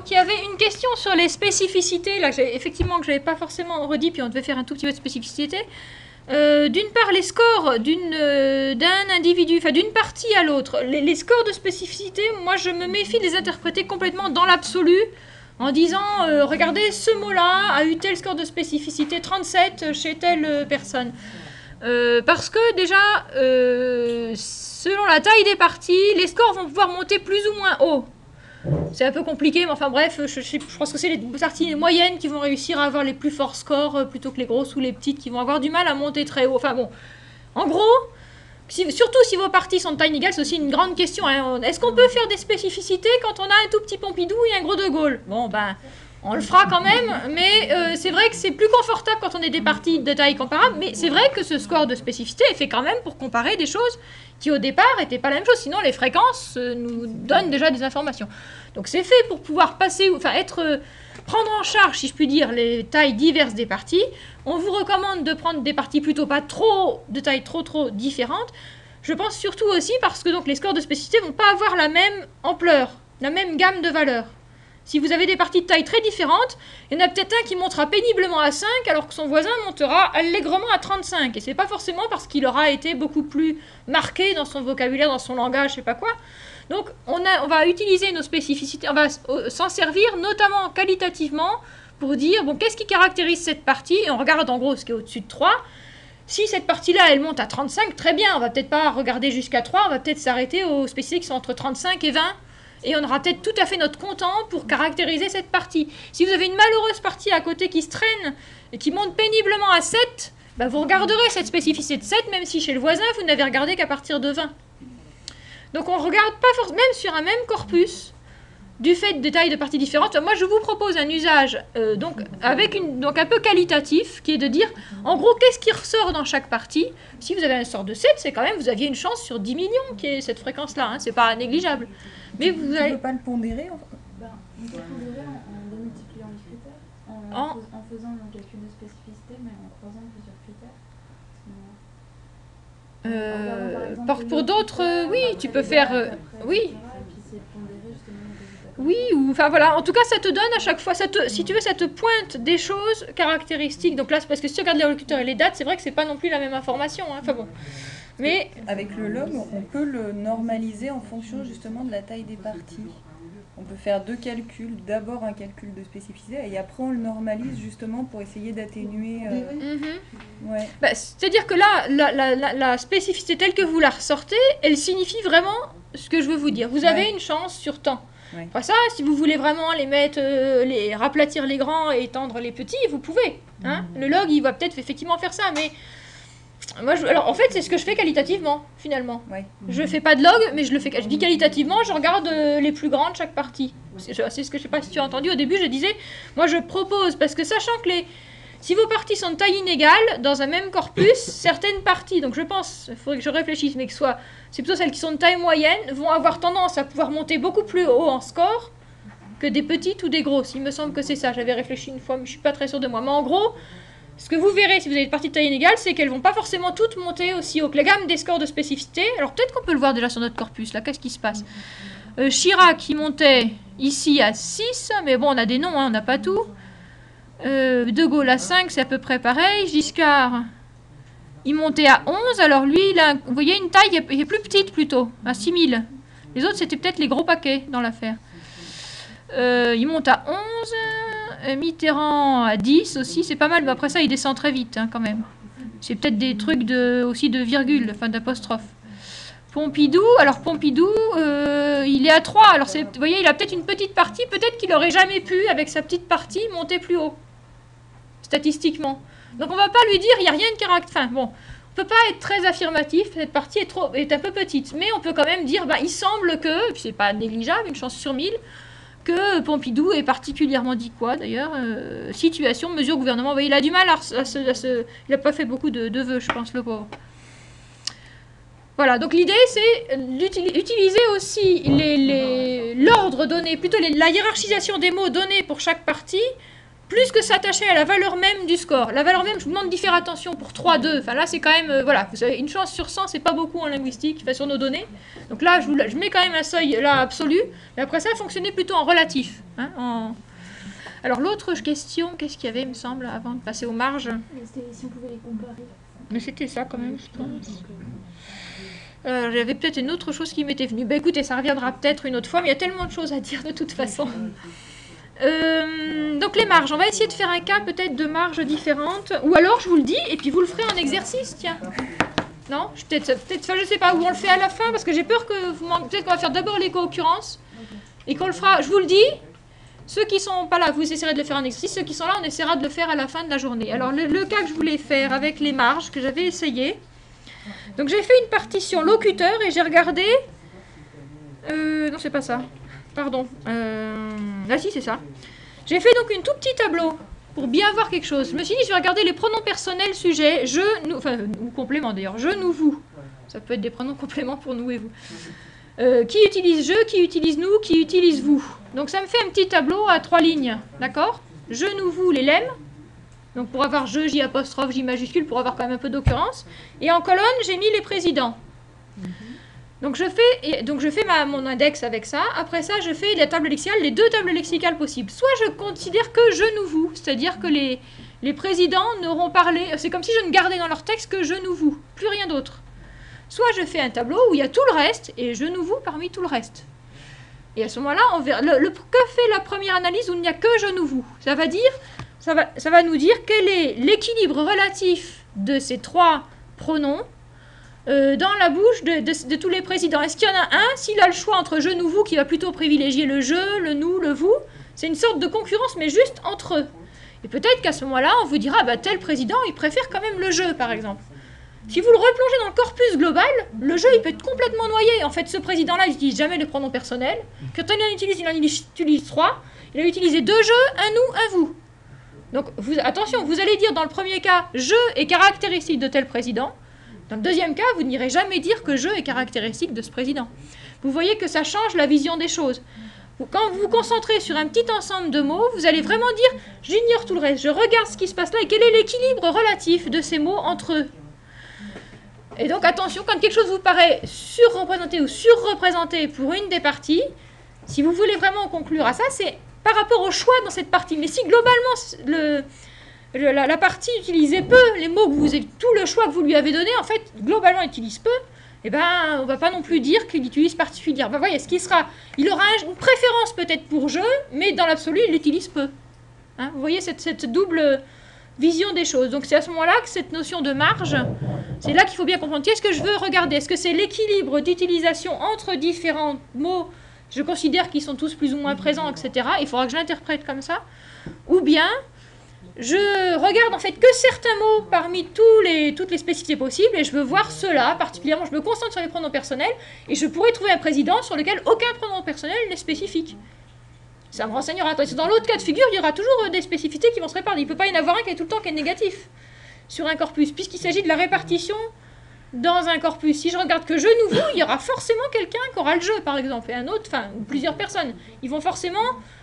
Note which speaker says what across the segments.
Speaker 1: donc il y avait une question sur les spécificités, là, effectivement, que je n'avais pas forcément redit, puis on devait faire un tout petit peu de spécificité. D'une part, les scores d'un individu, enfin d'une partie à l'autre, les scores de spécificité, moi je me méfie de les interpréter complètement dans l'absolu, en disant, regardez, ce mot-là a eu tel score de spécificité, 37 chez telle personne. Parce que déjà, selon la taille des parties, les scores vont pouvoir monter plus ou moins haut. C'est un peu compliqué, mais enfin bref, je pense que c'est les parties moyennes qui vont réussir à avoir les plus forts scores plutôt que les grosses ou les petites qui vont avoir du mal à monter très haut. Enfin bon, en gros, surtout si vos parties sont de taille inégale, c'est aussi une grande question. Hein. Est-ce qu'on peut faire des spécificités quand on a un tout petit Pompidou et un gros de Gaulle? Bon, ben, on le fera quand même, mais c'est vrai que c'est plus confortable quand on est des parties de taille comparable, mais c'est vrai que ce score de spécificité est fait quand même pour comparer des choses qui au départ n'étaient pas la même chose, sinon les fréquences nous donnent déjà des informations. Donc c'est fait pour pouvoir passer, enfin prendre en charge, si je puis dire, les tailles diverses des parties. On vous recommande de prendre des parties plutôt pas trop, de tailles trop différentes. Je pense surtout aussi parce que donc, les scores de spécificité ne vont pas avoir la même ampleur, la même gamme de valeurs. Si vous avez des parties de taille très différentes, il y en a peut-être un qui montera péniblement à 5 alors que son voisin montera allègrement à 35. Et c'est pas forcément parce qu'il aura été beaucoup plus marqué dans son vocabulaire, dans son langage, je sais pas quoi. Donc on va utiliser nos spécificités, on va s'en servir notamment qualitativement pour dire, bon, qu'est-ce qui caractérise cette partie? Et on regarde en gros ce qui est au-dessus de 3. Si cette partie-là, elle monte à 35, très bien, on va peut-être pas regarder jusqu'à 3, on va peut-être s'arrêter aux spécificités qui sont entre 35 et 20. Et on aura peut-être tout à fait notre content pour caractériser cette partie. Si vous avez une malheureuse partie à côté qui se traîne et qui monte péniblement à 7, bah vous regarderez cette spécificité de 7, même si chez le voisin, vous n'avez regardé qu'à partir de 20. Donc on ne regarde pas forcément, même sur un même corpus, du fait de tailles de parties différentes. Moi, je vous propose un usage donc un peu qualitatif, qui est de dire, en gros, qu'est-ce qui ressort dans chaque partie? Si vous avez un sort de 7, c'est quand même, vous aviez une chance sur 10 millions qui est cette fréquence-là, hein, c'est pas négligeable. Mais vous
Speaker 2: Tu
Speaker 1: allez...
Speaker 2: ne peux pas le pondérer
Speaker 3: On peut pondérer en démultipliant les critères, en faisant un calcul de spécificité, mais en croisant plusieurs critères.
Speaker 1: Pour d'autres, oui, tu peux faire... oui. Oui, ou enfin voilà, en tout cas ça te donne à chaque fois, si tu veux, ça te pointe des choses caractéristiques. Donc là, c'est parce que si tu regardes les locuteurs et les dates, c'est vrai que c'est pas non plus la même information. Hein. Enfin bon. Mais
Speaker 2: avec le log, on peut le normaliser en fonction justement de la taille des parties. On peut faire deux calculs, d'abord un calcul de spécificité et après on le normalise justement pour essayer d'atténuer. Ouais.
Speaker 1: Bah, c'est-à-dire que là, la spécificité telle que vous la ressortez, elle signifie vraiment ce que je veux vous dire. Vous avez une chance sur temps. Ouais. Après ça, si vous voulez vraiment les mettre, les raplatir les grands et étendre les petits, vous pouvez. Hein. Le log, il va peut-être effectivement faire ça, mais moi, alors en fait, c'est ce que je fais qualitativement, finalement. Ouais. Je fais pas de log, mais je le fais. Je dis qualitativement, je regarde les plus grands de chaque partie. C'est ce que je sais pas si tu as entendu au début, je disais, moi je propose parce que sachant que si vos parties sont de taille inégale dans un même corpus, certaines parties, donc je pense, il faudrait que je réfléchisse, mais c'est plutôt celles qui sont de taille moyenne, vont avoir tendance à pouvoir monter beaucoup plus haut en score que des petites ou des grosses. Il me semble que c'est ça. J'avais réfléchi une fois, mais je suis pas très sûre de moi. Mais en gros, ce que vous verrez si vous avez des parties de taille inégale, c'est qu'elles vont pas forcément toutes monter aussi haut que la gamme des scores de spécificité. Alors peut-être qu'on peut le voir déjà sur notre corpus, là, qu'est-ce qui se passe? Chirac, qui montait ici à 6, mais bon, on a des noms, hein, on n'a pas tout. De Gaulle à 5, c'est à peu près pareil. Giscard, il montait à 11, alors lui, il a, vous voyez, une taille qui est plus petite plutôt, à 6000. Les autres, c'était peut-être les gros paquets dans l'affaire. Il monte à 11, Mitterrand à 10 aussi, c'est pas mal, mais après ça, il descend très vite, hein, quand même. C'est peut-être des trucs aussi de virgule, enfin d'apostrophe. Pompidou, alors Pompidou, il est à 3, alors vous voyez, il a peut-être une petite partie, peut-être qu'il n'aurait jamais pu, avec sa petite partie, monter plus haut, statistiquement. Donc on va pas lui dire, il n'y a rien de caractère, enfin bon, on peut pas être très affirmatif, cette partie est un peu petite, mais on peut quand même dire, il semble que, et puis c'est pas négligeable, une chance sur 1000, que Pompidou est particulièrement dit quoi, d'ailleurs, situation, mesure, gouvernement, vous voyez, il a du mal il n'a pas fait beaucoup de vœux, je pense, le pauvre. Voilà, donc l'idée c'est d'utiliser aussi l'ordre donné, plutôt la hiérarchisation des mots donnés pour chaque partie, plus que s'attacher à la valeur même du score. La valeur même, je vous demande d'y faire attention pour 3, 2. Enfin là, c'est quand même, voilà, vous avez une chance sur 100, c'est pas beaucoup en linguistique, enfin, sur nos données. Donc là, je mets quand même un seuil là absolu. Mais après ça, fonctionnez plutôt en relatif. Hein, Alors l'autre question, qu'est-ce qu'il y avait, il me semble, avant de passer aux marges?
Speaker 3: C'était si on pouvait les comparer.
Speaker 1: Mais c'était ça quand même, je pense. J'avais peut-être une autre chose qui m'était venue. Ben écoutez, ça reviendra peut-être une autre fois, mais il y a tellement de choses à dire de toute façon. Donc les marges, on va essayer de faire un cas peut-être de marges différentes, ou alors je vous le dis, et puis vous le ferez en exercice, tiens. Non, peut-être, je sais pas, où on le fait à la fin, parce que j'ai peur que vous manquez. Peut-être qu'on va faire d'abord les co-occurrences, et qu'on le fera, je vous le dis, ceux qui sont pas là, vous essaierez de le faire en exercice, ceux qui sont là, on essaiera de le faire à la fin de la journée. Alors le cas que je voulais faire avec les marges, que j'avais essayé, donc j'ai fait une partition locuteur, et j'ai regardé, non c'est pas ça, pardon, ah si c'est ça. J'ai fait donc une tout petit tableau pour bien voir quelque chose. Je me suis dit, je vais regarder les pronoms personnels, sujet, je, nous, enfin, ou complément d'ailleurs, je, nous, vous. Ça peut être des pronoms compléments pour nous et vous. Qui utilise je, qui utilise nous, qui utilise vous. Donc ça me fait un petit tableau à 3 lignes, d'accord? Je, nous, vous, les lemmes. Donc pour avoir je, j apostrophe, j majuscule, pour avoir quand même un peu d'occurrence. Et en colonne, j'ai mis les présidents. Donc je fais mon index avec ça. Après ça, je fais la table lexicale, les 2 tables lexicales possibles. Soit je considère que je, nous, vous. C'est-à-dire que les présidents n'auront parlé... C'est comme si je ne gardais dans leur texte que je, nous, vous. Plus rien d'autre. Soit je fais un tableau où il y a tout le reste, et je, nous, vous parmi tout le reste. Et à ce moment-là, on verra que fait la première analyse où il n'y a que je, nous, vous. Ça va nous dire quel est l'équilibre relatif de ces 3 pronoms dans la bouche de tous les présidents. Est-ce qu'il y en a un, s'il a le choix entre je, nous, vous, qui va plutôt privilégier le je, le nous, le vous, c'est une sorte de concurrence, mais juste entre eux. Et peut-être qu'à ce moment-là, on vous dira, bah, tel président, il préfère quand même le je, par exemple. Si vous le replongez dans le corpus global, le je, il peut être complètement noyé. En fait, ce président-là, il n'utilise jamais les pronoms personnels. Quand il en utilise 3. Il a utilisé 2 je, un nous, un vous. Donc, attention, vous allez dire dans le premier cas, je est caractéristique de tel président. Dans le deuxième cas, vous n'irez jamais dire que je est caractéristique de ce président. Vous voyez que ça change la vision des choses. Quand vous vous concentrez sur un petit ensemble de mots, vous allez vraiment dire « j'ignore tout le reste, je regarde ce qui se passe là et quel est l'équilibre relatif de ces mots entre eux ». Et donc attention, quand quelque chose vous paraît surreprésenté ou surreprésenté pour une des parties, si vous voulez vraiment conclure à ça, c'est par rapport au choix dans cette partie. Mais si globalement la partie utilisait peu, les mots que tout le choix que vous lui avez donné, en fait, globalement, utilise peu, eh ben, on va pas non plus dire qu'il utilise particulièrement. Ben, voyez, il aura une préférence peut-être pour je, mais dans l'absolu, il l'utilise peu. Hein, vous voyez cette double vision des choses. Donc c'est à ce moment-là que cette notion de marge, c'est là qu'il faut bien comprendre. Qu'est-ce que je veux regarder? Est-ce que c'est l'équilibre d'utilisation entre différents mots? Je considère qu'ils sont tous plus ou moins présents, etc. Il faudra que je l'interprète comme ça. Ou bien je regarde en fait que certains mots parmi toutes les spécificités possibles et je veux voir ceux-là, particulièrement je me concentre sur les pronoms personnels et je pourrais trouver un président sur lequel aucun pronom personnel n'est spécifique. Ça me renseignera. Dans l'autre cas de figure, il y aura toujours des spécificités qui vont se répartir. Il ne peut pas y en avoir un qui est tout le temps qui est négatif sur un corpus, puisqu'il s'agit de la répartition dans un corpus. Si je regarde que je, nous, vous, il y aura forcément quelqu'un qui aura le je, par exemple, et un autre, ou plusieurs personnes. Ils vont forcément,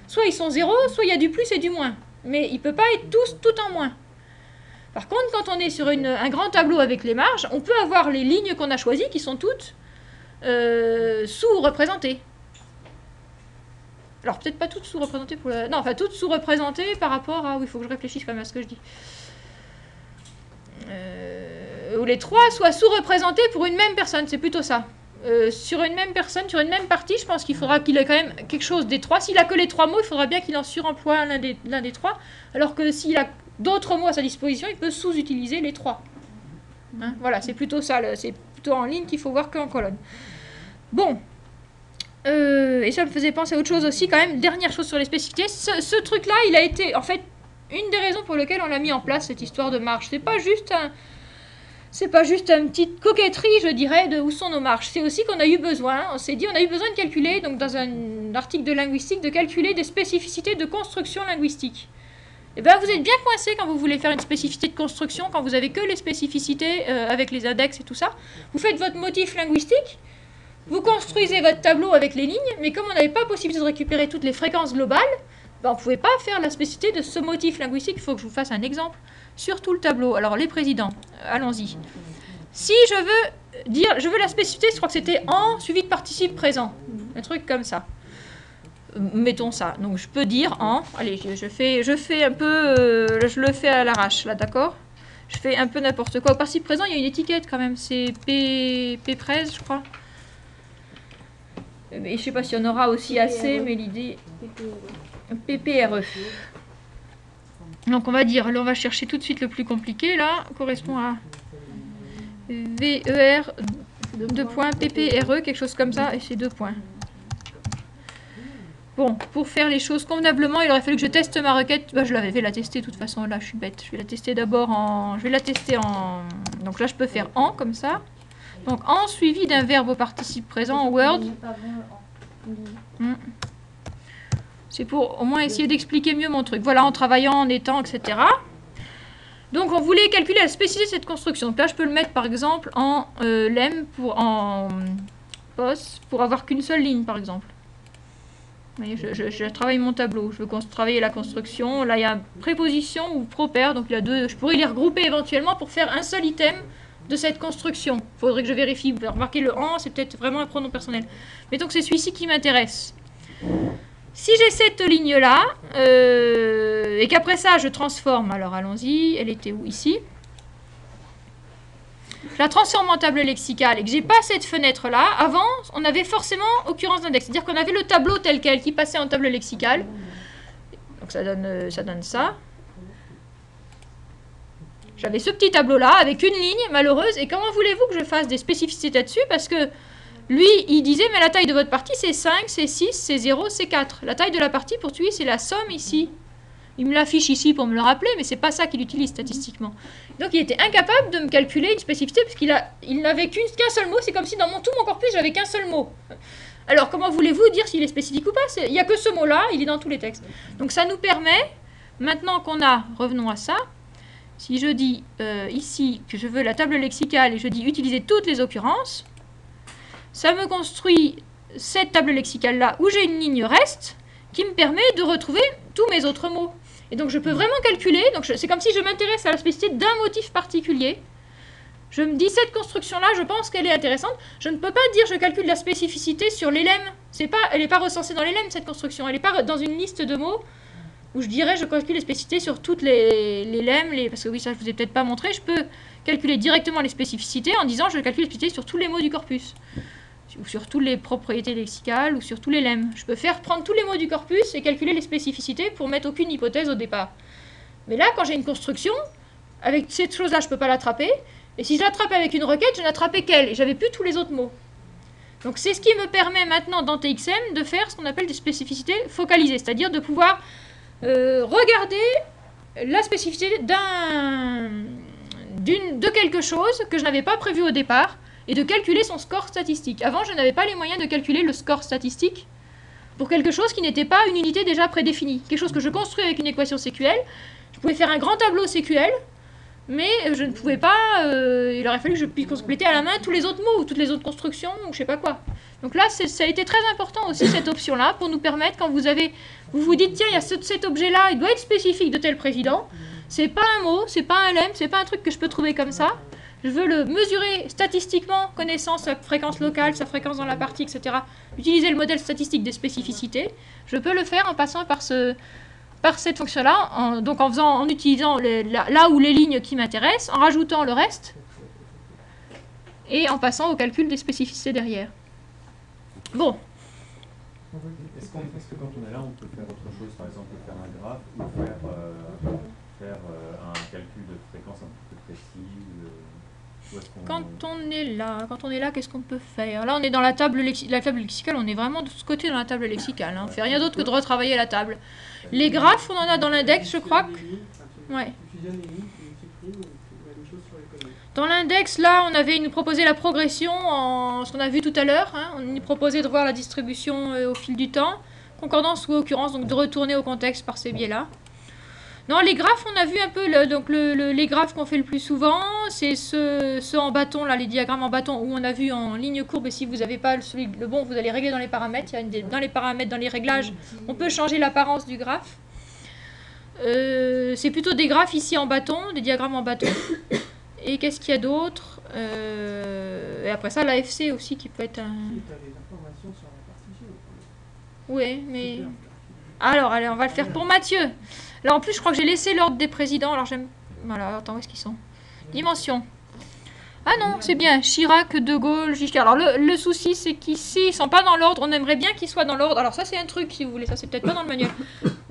Speaker 1: soit ils sont 0, soit il y a du plus et du moins. Mais il ne peut pas être tous tout en moins. Par contre, quand on est sur un grand tableau avec les marges, on peut avoir les lignes qu'on a choisies qui sont toutes sous-représentées. Alors peut-être pas toutes sous-représentées pour la... Non, enfin toutes sous-représentées par rapport à... Oui, il faut que je réfléchisse quand même à ce que je dis. Où les 3 soient sous-représentés pour une même personne, c'est plutôt ça. Sur une même personne, sur une même partie, je pense qu'il faudra qu'il ait quand même quelque chose des 3. S'il a que les 3 mots, il faudra bien qu'il en suremploie l'un des 3. Alors que s'il a d'autres mots à sa disposition, il peut sous-utiliser les 3. Hein, voilà, c'est plutôt ça. C'est plutôt en ligne qu'il faut voir qu'en colonne. Bon. Et ça me faisait penser à autre chose aussi, quand même. Dernière chose sur les spécificités. Ce truc-là, il a été, en fait, une des raisons pour lesquelles on l'a mis en place, cette histoire de marge. C'est pas juste une petite coquetterie, je dirais, de où sont nos marges. C'est aussi qu'on a eu besoin, on s'est dit, on a eu besoin de calculer, donc dans un article de linguistique, de calculer des spécificités de construction linguistique. Et bien, vous êtes bien coincé quand vous voulez faire une spécificité de construction, quand vous avez que les spécificités avec les index et tout ça. Vous faites votre motif linguistique, vous construisez votre tableau avec les lignes, mais comme on n'avait pas possibilité de récupérer toutes les fréquences globales, Ben, on ne pouvait pas faire la spécificité de ce motif linguistique. Il faut que je vous fasse un exemple sur tout le tableau. Alors, les présidents, allons-y. Si je veux dire, je veux la spécificité, je crois que c'était en suivi de participe présent. Un truc comme ça. Mettons ça. Donc, je peux dire en. Allez, je fais un peu. Je le fais à l'arrache, là, d'accord? Je fais un peu n'importe quoi. Au participe présent, il y a une étiquette quand même. C'est P13, je crois. Mais je sais pas s'il y en aura aussi assez, mais l'idée... PPRE. Donc on va dire, là on va chercher tout de suite le plus compliqué, là, correspond à VER, 2 points, PPRE, quelque chose comme ça, et c'est 2 points. Bon, pour faire les choses convenablement, il aurait fallu que je teste ma requête. Bah, je l'avais la tester de toute façon, là je suis bête. Je vais la tester d'abord en... Je vais la tester en... Donc là je peux faire en, comme ça. Donc en suivi d'un verbe au participe présent en Word. C'est pour au moins essayer d'expliquer mieux mon truc. Voilà, en travaillant, en étant, etc. Donc on voulait calculer la spécificité de cette construction. Donc là je peux le mettre par exemple en lem en POS pour avoir qu'une seule ligne par exemple. Vous voyez, je travaille mon tableau. Je veux travailler la construction. Là il y a préposition ou propaire. Donc il y a deux. Je pourrais les regrouper éventuellement pour faire un seul item de cette construction. Il faudrait que je vérifie. Vous pouvez remarquer le en, c'est peut-être vraiment un pronom personnel. Mais donc c'est celui-ci qui m'intéresse. Si j'ai cette ligne-là, et qu'après ça je transforme, alors allons-y, elle était où? Ici. Je la transforme en table lexicale et que j'ai pas cette fenêtre-là. Avant, on avait forcément occurrence d'index. C'est-à-dire qu'on avait le tableau tel quel qui passait en table lexicale. Donc ça donne ça. J'avais ce petit tableau-là avec une ligne malheureuse. Et comment voulez-vous que je fasse des spécificités là-dessus? Parce que lui, il disait, mais la taille de votre partie, c'est 5, c'est 6, c'est 0, c'est 4. La taille de la partie, pour lui, c'est la somme ici. Il me l'affiche ici pour me le rappeler, mais c'est pas ça qu'il utilise statistiquement. Donc il était incapable de me calculer une spécificité, parce qu'il n'avait qu'un seul mot. C'est comme si dans tout mon corpus, j'avais qu'un seul mot. Alors comment voulez-vous dire s'il est spécifique ou pas? Il n'y a que ce mot-là, il est dans tous les textes. Donc ça nous permet, maintenant qu'on a, revenons à ça, si je dis ici que je veux la table lexicale et je dis utiliser toutes les occurrences, ça me construit cette table lexicale-là où j'ai une ligne reste qui me permet de retrouver tous mes autres mots. Et donc je peux vraiment calculer, donc c'est comme si je m'intéresse à la spécificité d'un motif particulier. Je me dis, cette construction-là, je pense qu'elle est intéressante. Je ne peux pas dire je calcule la spécificité sur les lemmes. Elle n'est pas recensée dans les lemmes, cette construction. Elle n'est pas dans une liste de mots où je dirais je calcule les spécificités sur toutes les lemmes, parce que oui, ça je vous ai peut-être pas montré. Je peux calculer directement les spécificités en disant je calcule les spécificités sur tous les mots du corpus, ou sur toutes les propriétés lexicales, ou sur tous les lemmes. Je peux prendre tous les mots du corpus et calculer les spécificités pour mettre aucune hypothèse au départ. Mais là, quand j'ai une construction, avec cette chose-là, je ne peux pas l'attraper. Et si je l'attrape avec une requête, je n'attrapais qu'elle, et j'avais plus tous les autres mots. Donc c'est ce qui me permet maintenant dans TXM de faire ce qu'on appelle des spécificités focalisées, c'est-à-dire de pouvoir regarder la spécificité de quelque chose que je n'avais pas prévu au départ, et de calculer son score statistique. Avant, je n'avais pas les moyens de calculer le score statistique pour quelque chose qui n'était pas une unité déjà prédéfinie. Quelque chose que je construis avec une équation SQL. Je pouvais faire un grand tableau SQL, mais je ne pouvais pas... il aurait fallu que je puisse compléter à la main tous les autres mots, ou toutes les autres constructions, ou je sais pas quoi. Donc là, ça a été très important aussi, cette option-là, pour nous permettre, quand vous vous dites, tiens, il y a cet objet-là, il doit être spécifique de tel président. C'est pas un mot, c'est pas un lemme, c'est pas un truc que je peux trouver comme ça. Je veux le mesurer statistiquement, connaissant sa fréquence locale, sa fréquence dans la partie, etc. Utiliser le modèle statistique des spécificités. Je peux le faire en passant par cette fonction-là, en utilisant là où les lignes qui m'intéressent, en rajoutant le reste, et en passant au calcul des spécificités derrière. Bon.
Speaker 4: Est-ce que quand on est là, on peut faire autre chose, par exemple faire un graphe ou faire un calcul de fréquence un peu plus précis?
Speaker 1: Quand on est là, qu'est-ce qu'on peut faire? Là, on est dans la table lexicale, on est vraiment de ce côté dans la table lexicale. Hein. On ne fait rien d'autre que de retravailler la table. Les graphes, on en a dans l'index, je crois que... Ouais. Dans l'index, là, on avait nous proposé la progression, ce qu'on a vu tout à l'heure. Hein. On nous proposait de voir la distribution au fil du temps. Concordance ou occurrence, donc de retourner au contexte par ces biais-là. Non, les graphes, on a vu un peu, les graphes qu'on fait le plus souvent, c'est ceux en bâton, là, les diagrammes en bâton, où on a vu en ligne courbe, et si vous n'avez pas le bon, vous allez régler dans les paramètres. Dans les paramètres, dans les réglages, on peut changer l'apparence du graphe. C'est plutôt des graphes ici en bâton, des diagrammes en bâton. Et qu'est-ce qu'il y a d'autre? Et après ça, l'AFC aussi, qui peut être un... Oui, mais... Alors, allez, on va le faire pour Mathieu. Là, en plus, je crois que j'ai laissé l'ordre des présidents. Alors, j'aime... Voilà, attends, où est-ce qu'ils sont? Dimension. Ah non, c'est bien. Chirac, De Gaulle, Giscard. Alors, le souci, c'est qu'ici, ils ne sont pas dans l'ordre. On aimerait bien qu'ils soient dans l'ordre. Alors, ça, c'est un truc, si vous voulez. Ça, c'est peut-être pas dans le manuel.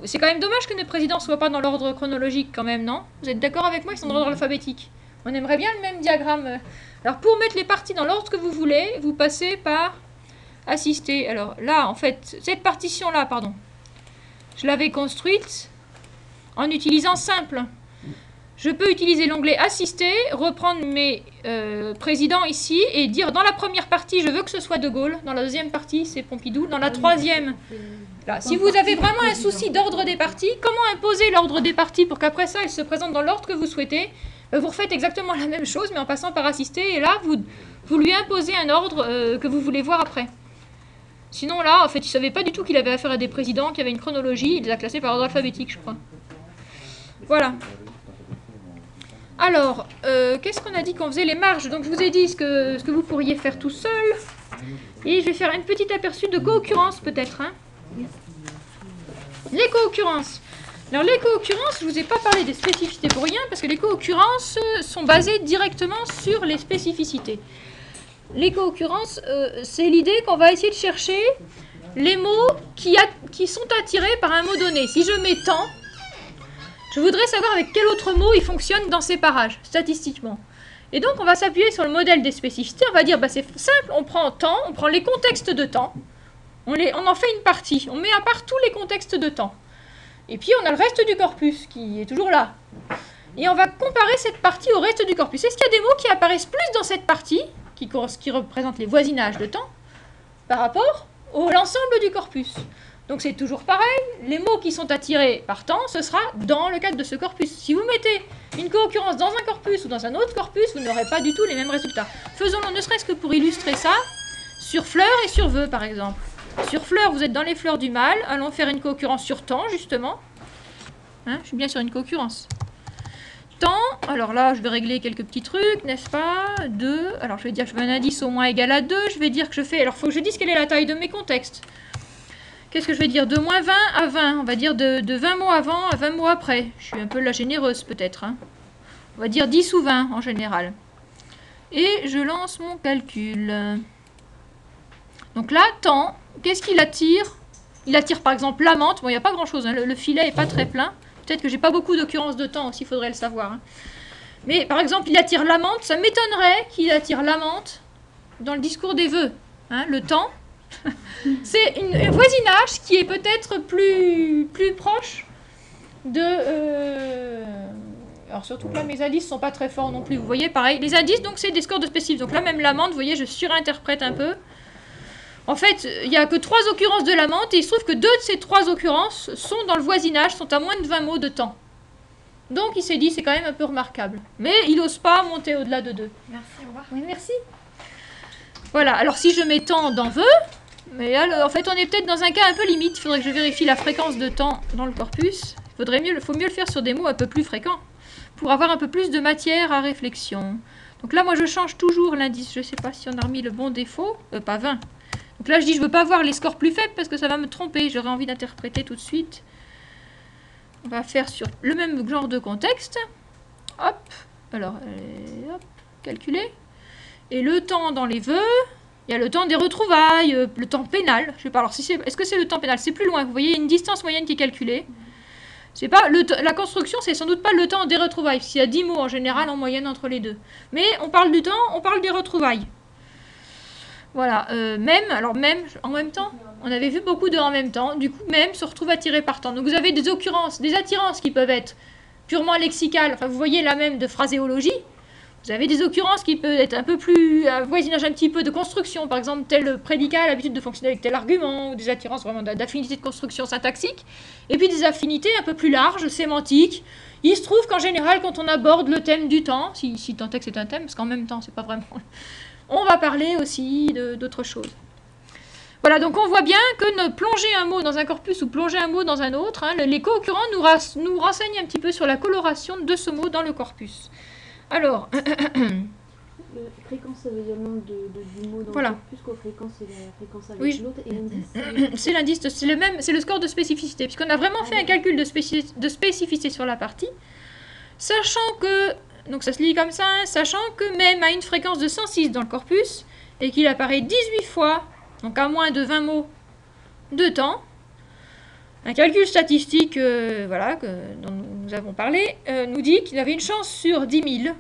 Speaker 1: C'est quand même dommage que nos présidents ne soient pas dans l'ordre chronologique, quand même, non? Vous êtes d'accord avec moi? Ils sont dans l'ordre alphabétique. On aimerait bien le même diagramme. Alors, pour mettre les parties dans l'ordre que vous voulez, vous passez par assister. Alors, là, en fait, cette partition-là, pardon, je l'avais construite en utilisant simple. Je peux utiliser l'onglet assister, reprendre mes présidents ici et dire dans la première partie, je veux que ce soit De Gaulle. Dans la deuxième partie, c'est Pompidou. Dans la troisième, là. Si vous avez vraiment un souci d'ordre des parties, comment imposer l'ordre des parties pour qu'après ça, il se présente dans l'ordre que vous souhaitez? Vous refaites exactement la même chose, mais en passant par assister. Et là, vous lui imposez un ordre que vous voulez voir après. Sinon, là, en fait, il ne savait pas du tout qu'il avait affaire à des présidents, qu'il y avait une chronologie. Il les a classés par ordre alphabétique, je crois. Voilà. Alors, qu'est-ce qu'on a dit qu'on faisait? Les marges. Donc, je vous ai dit ce que vous pourriez faire tout seul. Et je vais faire un petit aperçu de co-occurrence, peut-être. Hein. Les co-occurrences. Alors, les co-occurrences, je ne vous ai pas parlé des spécificités pour rien, parce que les co-occurrences sont basées directement sur les spécificités. Les co-occurrences, c'est l'idée qu'on va essayer de chercher les mots qui sont attirés par un mot donné. Si je mets temps, je voudrais savoir avec quel autre mot il fonctionne dans ces parages, statistiquement. Et donc, on va s'appuyer sur le modèle des spécificités. On va dire, bah, c'est simple, on prend temps, on prend les contextes de temps, on en fait une partie, on met à part tous les contextes de temps. Et puis, on a le reste du corpus qui est toujours là. Et on va comparer cette partie au reste du corpus. Est-ce qu'il y a des mots qui apparaissent plus dans cette partie, qui représentent les voisinages de temps, par rapport à l'ensemble du corpus? Donc, c'est toujours pareil. Les mots qui sont attirés par temps, ce sera dans le cadre de ce corpus. Si vous mettez une co-occurrence dans un corpus ou dans un autre corpus, vous n'aurez pas du tout les mêmes résultats. Faisons-le ne serait-ce que pour illustrer ça, sur fleurs et sur vœux, par exemple. Sur fleurs, vous êtes dans les fleurs du mal. Allons faire une co-occurrence sur temps, justement. Hein, je suis bien sur une co-occurrence. Temps, alors là, je vais régler quelques petits trucs, n'est-ce pas? 2, alors je vais dire que je veux un indice au moins égal à 2. Je vais dire que je fais... Alors, il faut que je dise quelle est la taille de mes contextes. Qu'est-ce que je vais dire? De moins 20 à 20. On va dire de 20 mots avant à 20 mots après. Je suis un peu la généreuse, peut-être. Hein. On va dire 10 ou 20, en général. Et je lance mon calcul. Donc là, temps... Qu'est-ce qu'il attire? Il attire par exemple la menthe. Bon, il n'y a pas grand-chose, hein. Le filet n'est pas très plein. Peut-être que j'ai pas beaucoup d'occurrences de temps aussi, il faudrait le savoir. Hein. Mais par exemple, il attire la menthe. Ça m'étonnerait qu'il attire la menthe dans le discours des vœux. Hein, le temps, c'est un voisinage qui est peut-être plus proche de... Alors surtout que là, mes indices sont pas très forts non plus. Vous voyez, pareil. Les indices, donc, c'est des scores de spécifiques. Donc là, même la menthe, vous voyez, je surinterprète un peu. En fait, il n'y a que 3 occurrences de la menthe et il se trouve que 2 de ces 3 occurrences sont dans le voisinage, sont à moins de 20 mots de temps. Donc il s'est dit, c'est quand même un peu remarquable. Mais il n'ose pas monter au-delà de 2.
Speaker 3: Merci, au revoir.
Speaker 1: Oui, merci. Voilà, alors si je mets temps dans vœux, mais là, en fait, on est peut-être dans un cas un peu limite. Il faudrait que je vérifie la fréquence de temps dans le corpus. Il faut mieux le faire sur des mots un peu plus fréquents pour avoir un peu plus de matière à réflexion. Donc là, moi, je change toujours l'indice. Je ne sais pas si on a remis le bon défaut. Pas 20. Donc là, je dis, je ne veux pas voir les scores plus faibles parce que ça va me tromper. J'aurais envie d'interpréter tout de suite. On va faire sur le même genre de contexte. Hop. Alors, hop, calculer. Et le temps dans les vœux, il y a le temps des retrouvailles, le temps pénal. Je sais pas, alors est-ce que c'est le temps pénal? C'est plus loin. Vous voyez, il y a une distance moyenne qui est calculée. C'est pas la construction, c'est sans doute pas le temps des retrouvailles. S'il y a 10 mots en général en moyenne entre les deux. Mais on parle du temps, on parle des retrouvailles. Voilà, même, en même temps, on avait vu beaucoup de en même temps, du coup, même se retrouve attiré par temps. Donc vous avez des attirances qui peuvent être purement lexicales, enfin vous voyez là même de phraséologie, Vous avez des occurrences qui peuvent être un peu plus à voisinage un petit peu de construction, par exemple tel prédicat a l'habitude de fonctionner avec tel argument, ou des attirances vraiment d'affinité de construction syntaxique, et puis des affinités un peu plus larges, sémantiques. Il se trouve qu'en général, quand on aborde le thème du temps, si tant est que c'est un thème, parce qu'en même temps, c'est pas vraiment, on va parler aussi d'autres choses. Voilà, donc on voit bien que plonger un mot dans un corpus ou plonger un mot dans un autre, hein, les co-occurrents nous renseignent un petit peu sur la coloration de ce mot dans le corpus. Alors,
Speaker 3: fréquence, ça veut dire le nombre du mot dans
Speaker 1: voilà.
Speaker 3: le corpus, co-fréquence, c'est la fréquence avec
Speaker 1: Oui.
Speaker 3: l'autre, et l'indice,
Speaker 1: C'est l'indice, c'est le score de spécificité, puisqu'on a vraiment fait un calcul de spécificité sur la partie, sachant que, donc ça se lit comme ça, hein, sachant que même à une fréquence de 106 dans le corpus, et qu'il apparaît 18 fois, donc à moins de 20 mots de temps, un calcul statistique voilà, dont nous avons parlé nous dit qu'il avait une chance sur 10 000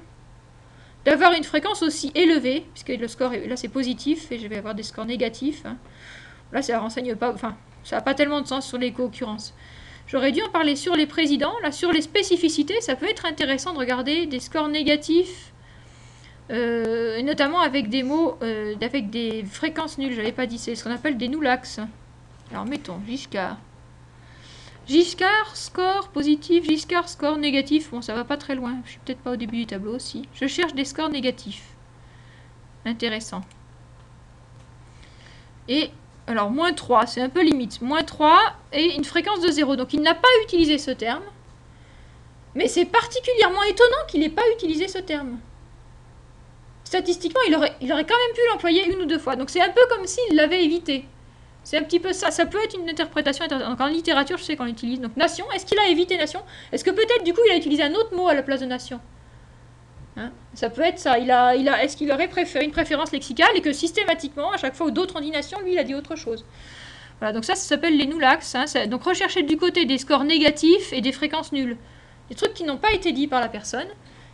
Speaker 1: d'avoir une fréquence aussi élevée, puisque le score, là c'est positif, et je vais avoir des scores négatifs. Hein. Là ça renseigne pas, enfin, ça n'a pas tellement de sens sur les co-occurrences. J'aurais dû en parler sur les présidents, là sur les spécificités, ça peut être intéressant de regarder des scores négatifs, notamment avec des mots, avec des fréquences nulles, j'avais pas dit, c'est ce qu'on appelle des nullax. Alors mettons, Giscard, score positif, Giscard, score négatif. Bon, ça va pas très loin. Je suis peut-être pas au début du tableau aussi. Je cherche des scores négatifs. Intéressant. Et, alors, moins 3, c'est un peu limite. Moins 3 et une fréquence de 0. Donc, il n'a pas utilisé ce terme. Mais c'est particulièrement étonnant qu'il n'ait pas utilisé ce terme. Statistiquement, il aurait quand même pu l'employer une ou deux fois. Donc, c'est un peu comme s'il l'avait évité. C'est un petit peu ça. Ça peut être une interprétation intéressante. Donc en littérature, je sais qu'on l'utilise. Donc nation, est-ce qu'il a évité nation? Est-ce que peut-être du coup il a utilisé un autre mot à la place de nation? Hein, ça peut être ça. Est-ce qu'il aurait préféré une préférence lexicale et que systématiquement, à chaque fois où d'autres ont dit nation, lui il a dit autre chose? Voilà, donc ça s'appelle les nullax. Hein, donc rechercher du côté des scores négatifs et des fréquences nulles. Des trucs qui n'ont pas été dits par la personne.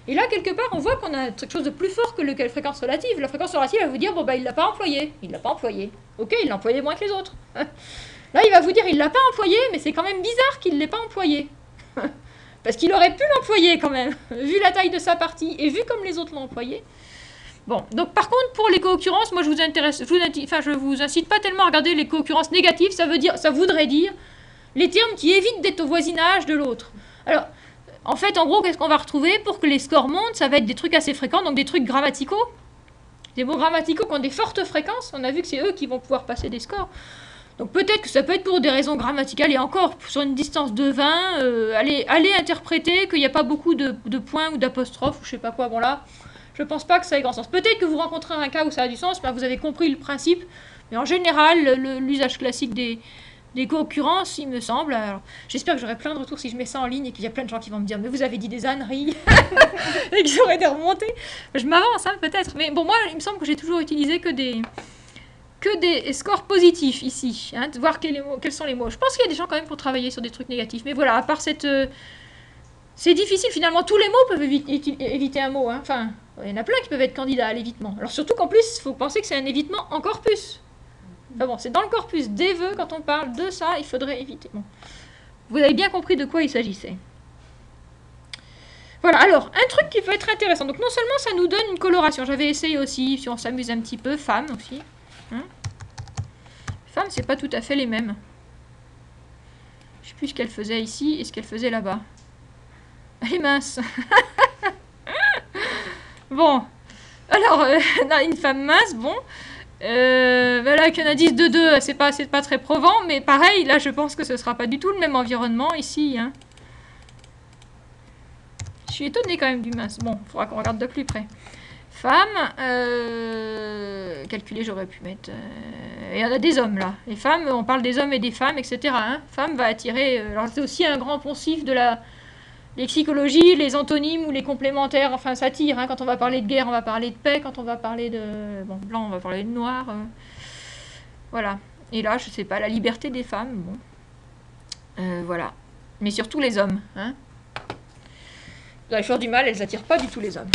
Speaker 1: Et là, quelque part, on voit qu'on a quelque chose de plus fort que la fréquence relative. La fréquence relative, elle va vous dire, bon, bah, il l'a pas employé. Il l'a pas employé. Ok, il l'a employé moins que les autres. Là, il va vous dire, il l'a pas employé, mais c'est quand même bizarre qu'il l'ait pas employé. Parce qu'il aurait pu l'employer quand même, vu la taille de sa partie et vu comme les autres l'ont employé. Bon, donc par contre, pour les co-occurrences, moi, je vous incite pas tellement à regarder les co-occurrences négatives. Ça voudrait dire les termes qui évitent d'être au voisinage de l'autre. Alors, en fait, en gros, qu'est-ce qu'on va retrouver pour que les scores montent? Ça va être des trucs assez fréquents, donc des trucs grammaticaux. Des mots grammaticaux qui ont des fortes fréquences. On a vu que c'est eux qui vont pouvoir passer des scores. Donc peut-être que ça peut être pour des raisons grammaticales et encore, sur une distance de 20, allez interpréter qu'il n'y a pas beaucoup de points ou d'apostrophes ou je sais pas quoi. Bon là, je pense pas que ça ait grand sens. Peut-être que vous rencontrez un cas où ça a du sens, mais vous avez compris le principe. Mais en général, l'usage classique des co-occurrences, il me semble. Alors, j'espère que j'aurai plein de retours si je mets ça en ligne et qu'il y a plein de gens qui vont me dire mais vous avez dit des âneries et que j'aurais des remontées. Je m'avance, hein, peut-être. Mais bon, moi, il me semble que j'ai toujours utilisé que des scores positifs ici. Hein, de voir quels sont les mots. Je pense qu'il y a des gens quand même pour travailler sur des trucs négatifs. Mais voilà, à part cette... c'est difficile, finalement. Tous les mots peuvent éviter un mot. Hein. Enfin, il y en a plein qui peuvent être candidats à l'évitement. Alors surtout qu'en plus, il faut penser que c'est un évitement en corpus. Enfin bon, c'est dans le corpus des vœux, quand on parle de ça, il faudrait éviter. Bon. Vous avez bien compris de quoi il s'agissait. Voilà, alors, un truc qui peut être intéressant. Donc non seulement ça nous donne une coloration, j'avais essayé aussi, si on s'amuse un petit peu, femme aussi. Hein, femme, c'est pas tout à fait les mêmes. Je sais plus ce qu'elle faisait ici et ce qu'elle faisait là-bas. Elle est mince. Bon, alors, une femme mince, bon... voilà, avec un indice de 2, c'est pas très probant, mais pareil, là je pense que ce sera pas du tout le même environnement ici. Hein. Je suis étonnée quand même du mince. Bon, il faudra qu'on regarde de plus près. Femme, calculer, j'aurais pu mettre. Il y en a des hommes là. Les femmes, on parle des hommes et des femmes, etc. Hein. Femme va attirer. Alors c'est aussi un grand poncif de la lexicologie, les antonymes ou les complémentaires, enfin ça tire, hein. Quand on va parler de guerre, on va parler de paix, quand on va parler de blanc, on va parler de noir, voilà. Et là, je sais pas, la liberté des femmes, bon, voilà. Mais surtout les hommes, hein. Vous allez faire du mal, elles attirent pas du tout les hommes.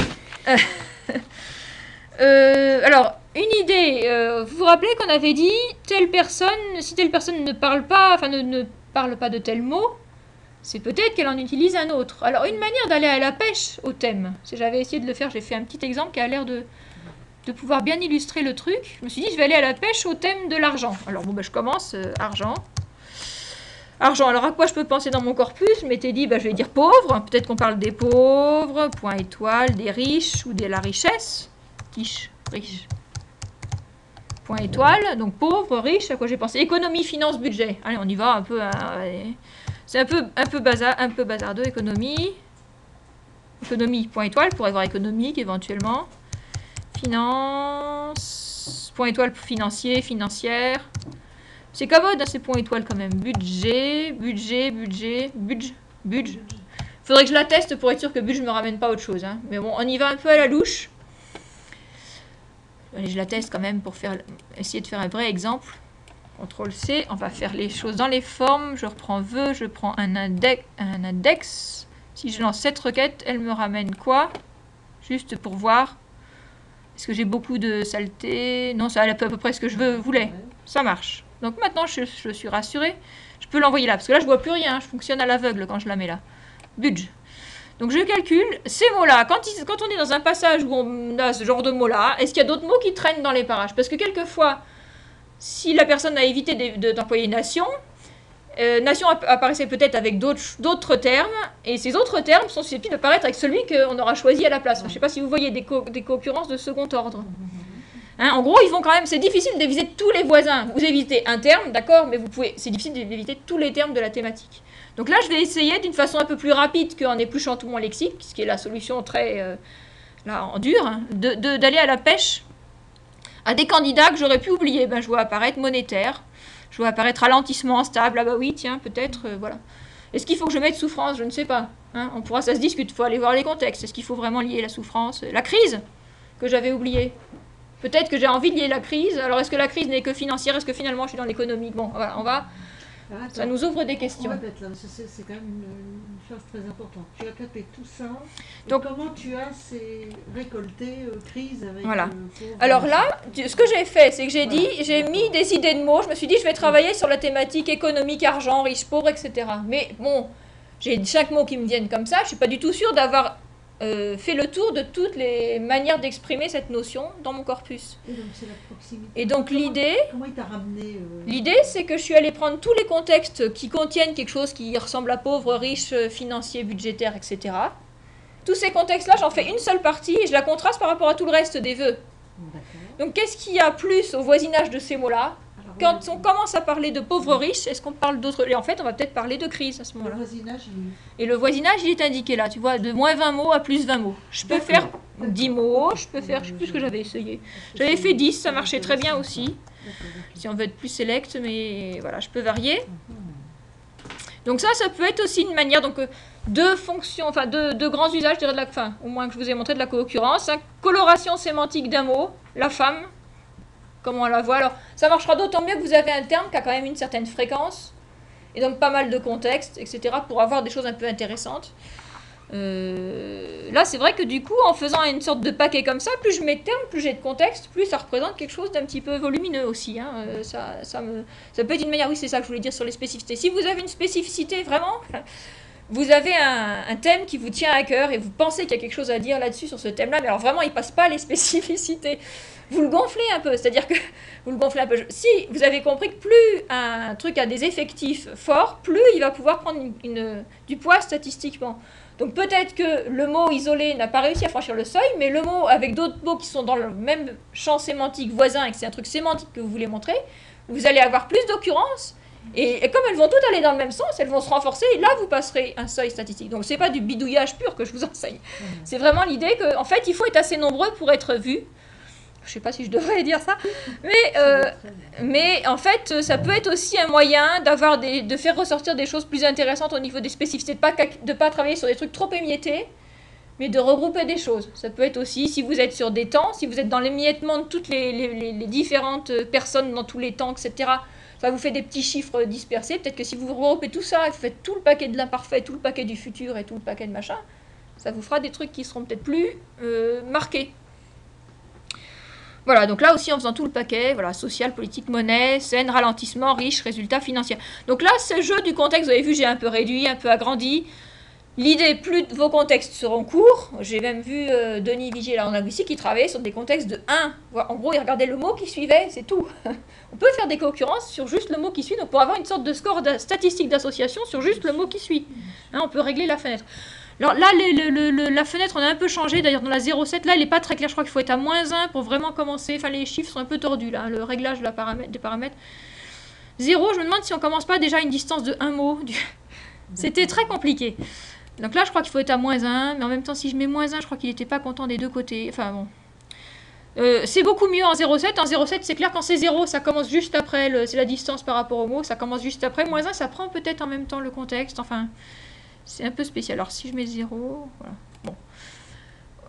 Speaker 1: Alors, une idée, vous vous rappelez qu'on avait dit, telle personne, si telle personne ne parle pas, enfin ne parle pas de tel mot, c'est peut-être qu'elle en utilise un autre. Alors, une manière d'aller à la pêche au thème, si j'avais essayé de le faire, j'ai fait un petit exemple qui a l'air de pouvoir bien illustrer le truc. Je me suis dit, je vais aller à la pêche au thème de l'argent. Alors, bon, je commence, argent. Argent, alors à quoi je peux penser dans mon corpus? Je m'étais dit, je vais dire pauvre. Peut-être qu'on parle des pauvres, point étoile, des riches ou de la richesse. Riche. Point étoile, donc pauvre, riche, à quoi j'ai pensé? Économie, finance, budget. Allez, on y va un peu. C'est un peu bazardeux, économie. Économie, point étoile, pour avoir économique éventuellement. Finance, point étoile financier, financière. C'est commode, hein, ces points étoiles quand même. Budget. Faudrait que je la teste pour être sûr que budget ne me ramène pas autre chose. Hein. Mais bon, on y va un peu à la louche. Allez, je la teste quand même pour essayer de faire un vrai exemple. CTRL-C, on va faire les choses dans les formes. Je reprends vœux, je prends un index. Si je lance cette requête, elle me ramène quoi? Juste pour voir. Est-ce que j'ai beaucoup de saleté? Non, ça a à peu près ce que je voulais. Ça marche. Donc maintenant, je suis rassurée. Je peux l'envoyer là, parce que là, je vois plus rien. Je fonctionne à l'aveugle quand je la mets là. Budget. Donc je calcule ces mots-là. Quand on est dans un passage où on a ce genre de mots-là, est-ce qu'il y a d'autres mots qui traînent dans les parages? Parce que quelquefois, si la personne a évité d'employer nation, nation apparaissait peut-être avec d'autres termes, et ces autres termes sont susceptibles d'apparaître avec celui qu'on aura choisi à la place. Enfin, je ne sais pas si vous voyez des concurrences de second ordre. Hein, en gros, ils vont quand même. C'est difficile d'éviter tous les voisins. Vous évitez un terme, d'accord, mais c'est difficile d'éviter tous les termes de la thématique. Donc là, je vais essayer d'une façon un peu plus rapide qu'en épluchant tout mon lexique, ce qui est la solution très en dur, hein, d'aller à la pêche à des candidats que j'aurais pu oublier. Je vois apparaître monétaire, je vois apparaître ralentissement instable. Ah bah oui, tiens, peut-être, voilà. Est-ce qu'il faut que je mette souffrance? Je ne sais pas. Hein, ça se discute. Il faut aller voir les contextes. Est-ce qu'il faut vraiment lier la souffrance? La crise que j'avais oubliée. Peut-être que j'ai envie de lier la crise. Alors, est-ce que la crise n'est que financière? Est-ce que finalement, je suis dans l'économique? Bon, voilà, on va... Ça nous ouvre des questions.
Speaker 5: C'est quand même une chose très importante. Tu as tapé tout ça.
Speaker 1: Donc,
Speaker 5: comment tu as récolté crise avec...
Speaker 1: Voilà. Alors là, ce que j'ai fait, c'est que j'ai mis des idées de mots. Je me suis dit, je vais travailler sur la thématique économique, argent, riche, pauvre, etc. Mais bon, j'ai 5 mots qui me viennent comme ça. Je ne suis pas du tout sûre d'avoir... fait le tour de toutes les manières d'exprimer cette notion dans mon corpus.
Speaker 5: Et donc c'est la proximité.
Speaker 1: Et donc l'idée...
Speaker 5: Comment il t'a ramené
Speaker 1: L'idée, c'est que je suis allée prendre tous les contextes qui contiennent quelque chose qui ressemble à pauvre, riche, financier, budgétaire, etc. Tous ces contextes-là, j'en fais une seule partie et je la contraste par rapport à tout le reste des vœux. Donc qu'est-ce qu'il y a plus au voisinage de ces mots-là? Quand on commence à parler de pauvre riche, est-ce qu'on parle d'autres... Et en fait, on va peut-être parler de crise à ce moment-là. Et le voisinage, il est indiqué là, tu vois, de moins 20 mots à plus 20 mots. Je peux faire 10 mots, je peux faire... Je sais plus ce que j'avais essayé. J'avais fait 10, ça marchait très bien aussi. Si on veut être plus select, mais voilà, je peux varier. Donc ça peut être aussi une manière... Donc deux fonctions, enfin deux grands usages, je dirais, de la... Enfin, au moins que je vous ai montré de la co-occurrence. Hein. Coloration sémantique d'un mot, la femme... Comment on la voit? Alors, ça marchera d'autant mieux que vous avez un terme qui a quand même une certaine fréquence, et donc pas mal de contexte, etc., pour avoir des choses un peu intéressantes. Là, c'est vrai que du coup, en faisant une sorte de paquet comme ça, plus je mets de termes, plus j'ai de contexte, plus ça représente quelque chose d'un petit peu volumineux aussi. Hein. Ça peut être une manière, oui, c'est ça que je voulais dire sur les spécificités. Si vous avez une spécificité, vraiment... Vous avez un thème qui vous tient à cœur et vous pensez qu'il y a quelque chose à dire là-dessus sur ce thème-là, mais alors vraiment, il ne passe pas les spécificités. Vous le gonflez un peu, c'est-à-dire que vous le gonflez un peu. Si vous avez compris que plus un truc a des effectifs forts, plus il va pouvoir prendre du poids statistiquement. Donc peut-être que le mot isolé n'a pas réussi à franchir le seuil, mais le mot avec d'autres mots qui sont dans le même champ sémantique voisin et que c'est un truc sémantique que vous voulez montrer, vous allez avoir plus d'occurrences. Et comme elles vont toutes aller dans le même sens, elles vont se renforcer, et là vous passerez un seuil statistique. Donc c'est pas du bidouillage pur que je vous enseigne. C'est vraiment l'idée qu'en fait il faut être assez nombreux pour être vu. Je sais pas si je devrais dire ça, mais en fait ça peut être aussi un moyen de faire ressortir des choses plus intéressantes au niveau des spécificités, de pas travailler sur des trucs trop émiettés, mais de regrouper des choses. Ça peut être aussi, si vous êtes sur des temps, si vous êtes dans l'émiettement de toutes les différentes personnes dans tous les temps, etc., ça vous fait des petits chiffres dispersés. Peut-être que si vous regroupez tout ça et vous faites tout le paquet de l'imparfait, tout le paquet du futur et tout le paquet de machin, ça vous fera des trucs qui seront peut-être plus marqués. Voilà, donc là aussi en faisant tout le paquet, voilà, social, politique, monnaie, scène, ralentissement, riche, résultat financier. Donc là, ce jeu du contexte, vous avez vu, j'ai un peu réduit, un peu agrandi. L'idée, plus vos contextes seront courts. J'ai même vu Denis Vigier là en linguistique qui travaillait sur des contextes de 1. En gros, il regardait le mot qui suivait, c'est tout. On peut faire des concurrences sur juste le mot qui suit, donc pour avoir une sorte de score statistique d'association sur juste le mot qui suit. Hein, on peut régler la fenêtre. Alors là, la fenêtre, on a un peu changé. D'ailleurs, dans la 0,7, là, elle n'est pas très claire. Je crois qu'il faut être à -1 pour vraiment commencer. Enfin, les chiffres sont un peu tordus, là, le réglage des paramètres. 0, je me demande si on commence pas déjà à une distance de 1 mot. C'était très compliqué. Donc là, je crois qu'il faut être à -1. Mais en même temps, si je mets -1, je crois qu'il n'était pas content des deux côtés. Enfin, bon. C'est beaucoup mieux en 0,7. En 0,7, c'est clair, quand c'est 0, ça commence juste après. C'est la distance par rapport au mot. Ça commence juste après. -1, ça prend peut-être en même temps le contexte. Enfin... C'est un peu spécial. Alors, si je mets 0, voilà. Bon.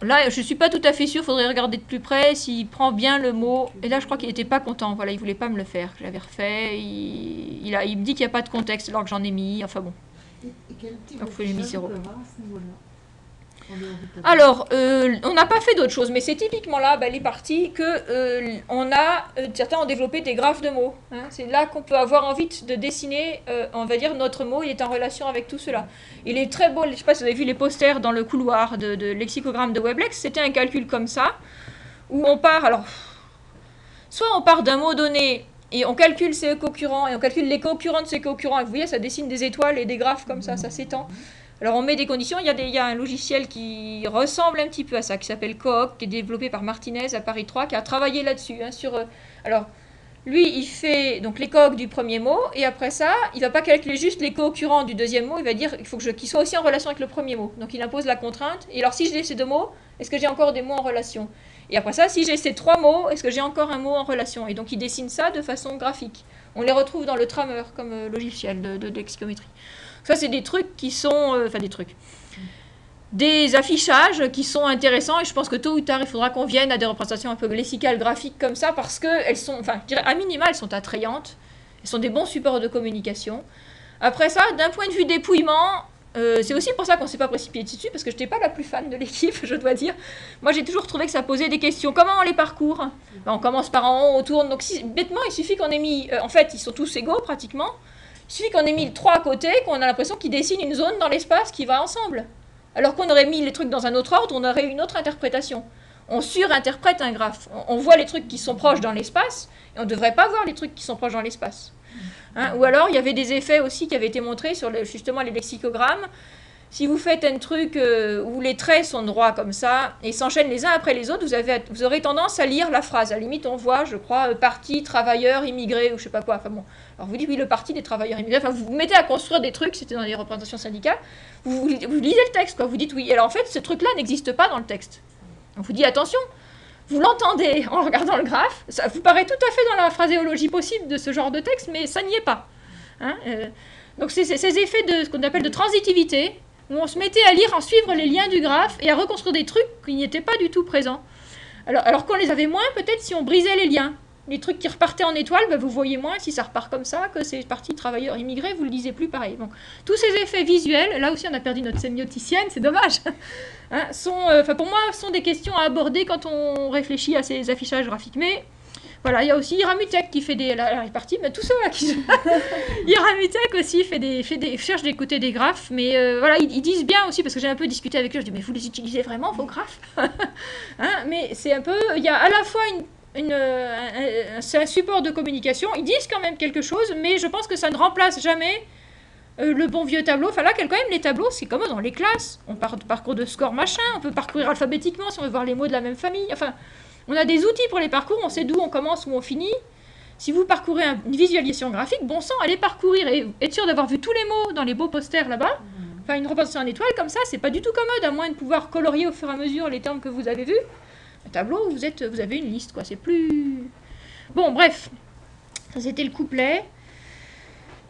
Speaker 1: Là, je ne suis pas tout à fait sûre. Il faudrait regarder de plus près s'il prend bien le mot. Et là, je crois qu'il n'était pas content. Voilà, il ne voulait pas me le faire. Je l'avais refait. Il me dit qu'il n'y a pas de contexte alors que j'en ai mis. Enfin, bon. Donc, j'ai mis 0. Alors, on n'a pas fait d'autre chose, mais c'est typiquement là, les parties que certains ont développé des graphes de mots. Hein. C'est là qu'on peut avoir envie de dessiner, on va dire, notre mot, il est en relation avec tout cela. Il est très beau, je ne sais pas si vous avez vu les posters dans le couloir de lexicogramme de Weblex, c'était un calcul comme ça, où on part, alors, soit on part d'un mot donné, et on calcule ses concurrents, et on calcule les concurrents de ses concurrents, et vous voyez, ça dessine des étoiles et des graphes comme ça s'étend. Alors on met des conditions, il y a un logiciel qui ressemble un petit peu à ça, qui s'appelle Coq, qui est développé par Martinez à Paris 3, qui a travaillé là-dessus. Hein, alors, lui, il fait donc les coques du premier mot, et après ça, il ne va pas calculer juste les co-occurrents du deuxième mot, il va dire qu'il faut qu'ils soient aussi en relation avec le premier mot. Donc il impose la contrainte, et alors si j'ai ces deux mots, est-ce que j'ai encore des mots en relation? Et après ça, si j'ai ces trois mots, est-ce que j'ai encore un mot en relation? Et donc il dessine ça de façon graphique. On les retrouve dans le Trammer comme logiciel de lexicométrie. Ça, c'est des trucs qui sont... des affichages qui sont intéressants, et je pense que tôt ou tard, il faudra qu'on vienne à des représentations un peu lexicales, graphiques comme ça, parce qu'elles sont, je dirais, à minima, elles sont attrayantes, elles sont des bons supports de communication. Après ça, d'un point de vue dépouillement, c'est aussi pour ça qu'on ne s'est pas précipité dessus, parce que je n'étais pas la plus fan de l'équipe, je dois dire. Moi, j'ai toujours trouvé que ça posait des questions. Comment on les parcourt? On commence par en haut, on tourne, donc bêtement, il suffit qu'on ait mis... en fait, ils sont tous égaux, pratiquement. Il suffit qu'on ait mis 3 à côté, qu'on a l'impression qu'ils dessinent une zone dans l'espace qui va ensemble. Alors qu'on aurait mis les trucs dans un autre ordre, on aurait une autre interprétation. On surinterprète un graphe. On voit les trucs qui sont proches dans l'espace, et on ne devrait pas voir les trucs qui sont proches dans l'espace. Hein? Ou alors, il y avait des effets aussi qui avaient été montrés sur justement les lexicogrammes. Si vous faites un truc où les traits sont droits comme ça, et s'enchaînent les uns après les autres, vous aurez tendance à lire la phrase. À la limite, on voit, je crois, parti, travailleurs, immigrés, ou je sais pas quoi. Enfin bon. Alors vous dites, oui, le parti des travailleurs immigrés. Enfin, vous vous mettez à construire des trucs, c'était dans les représentations syndicales. Vous lisez le texte, quoi. Vous dites, oui. Et alors en fait, ce truc-là n'existe pas dans le texte. On vous dit, attention, vous l'entendez en regardant le graphe. Ça vous paraît tout à fait dans la phraséologie possible de ce genre de texte, mais ça n'y est pas. Hein, donc c'est ces effets de ce qu'on appelle de transitivité, où on se mettait à lire, à suivre les liens du graphe et à reconstruire des trucs qui n'y étaient pas du tout présents. Alors qu'on les avait moins, peut-être si on brisait les liens. Les trucs qui repartaient en étoile, vous voyez moins si ça repart comme ça, que c'est parti travailleurs immigrés, vous le lisez plus pareil. Bon. Tous ces effets visuels, là aussi on a perdu notre sémioticienne, c'est dommage, hein, pour moi, sont des questions à aborder quand on réfléchit à ces affichages graphiques. Mais voilà, il y a aussi Iramutek qui fait des... Là, il est parti, mais tout ça, là, qui... Iramutek aussi cherche des côtés des graphes, mais voilà, ils disent bien aussi, parce que j'ai un peu discuté avec eux, je dis, mais vous les utilisez vraiment, vos graphes? Hein, mais c'est un peu... Il y a à la fois c'est un support de communication, ils disent quand même quelque chose, mais je pense que ça ne remplace jamais le bon vieux tableau. Enfin là, quand même, les tableaux, c'est comme dans les classes. On parcourt de score machin, on peut parcourir alphabétiquement si on veut voir les mots de la même famille. Enfin, on a des outils pour les parcours, on sait d'où on commence, où on finit. Si vous parcourez une visualisation graphique, bon sang, allez parcourir et être sûr d'avoir vu tous les mots dans les beaux posters là-bas. Enfin, une représentation en étoile comme ça, c'est pas du tout commode, à moins de pouvoir colorier au fur et à mesure les termes que vous avez vus. Un tableau, vous avez une liste, quoi. C'est plus... Bon, bref. Ça, c'était le couplet.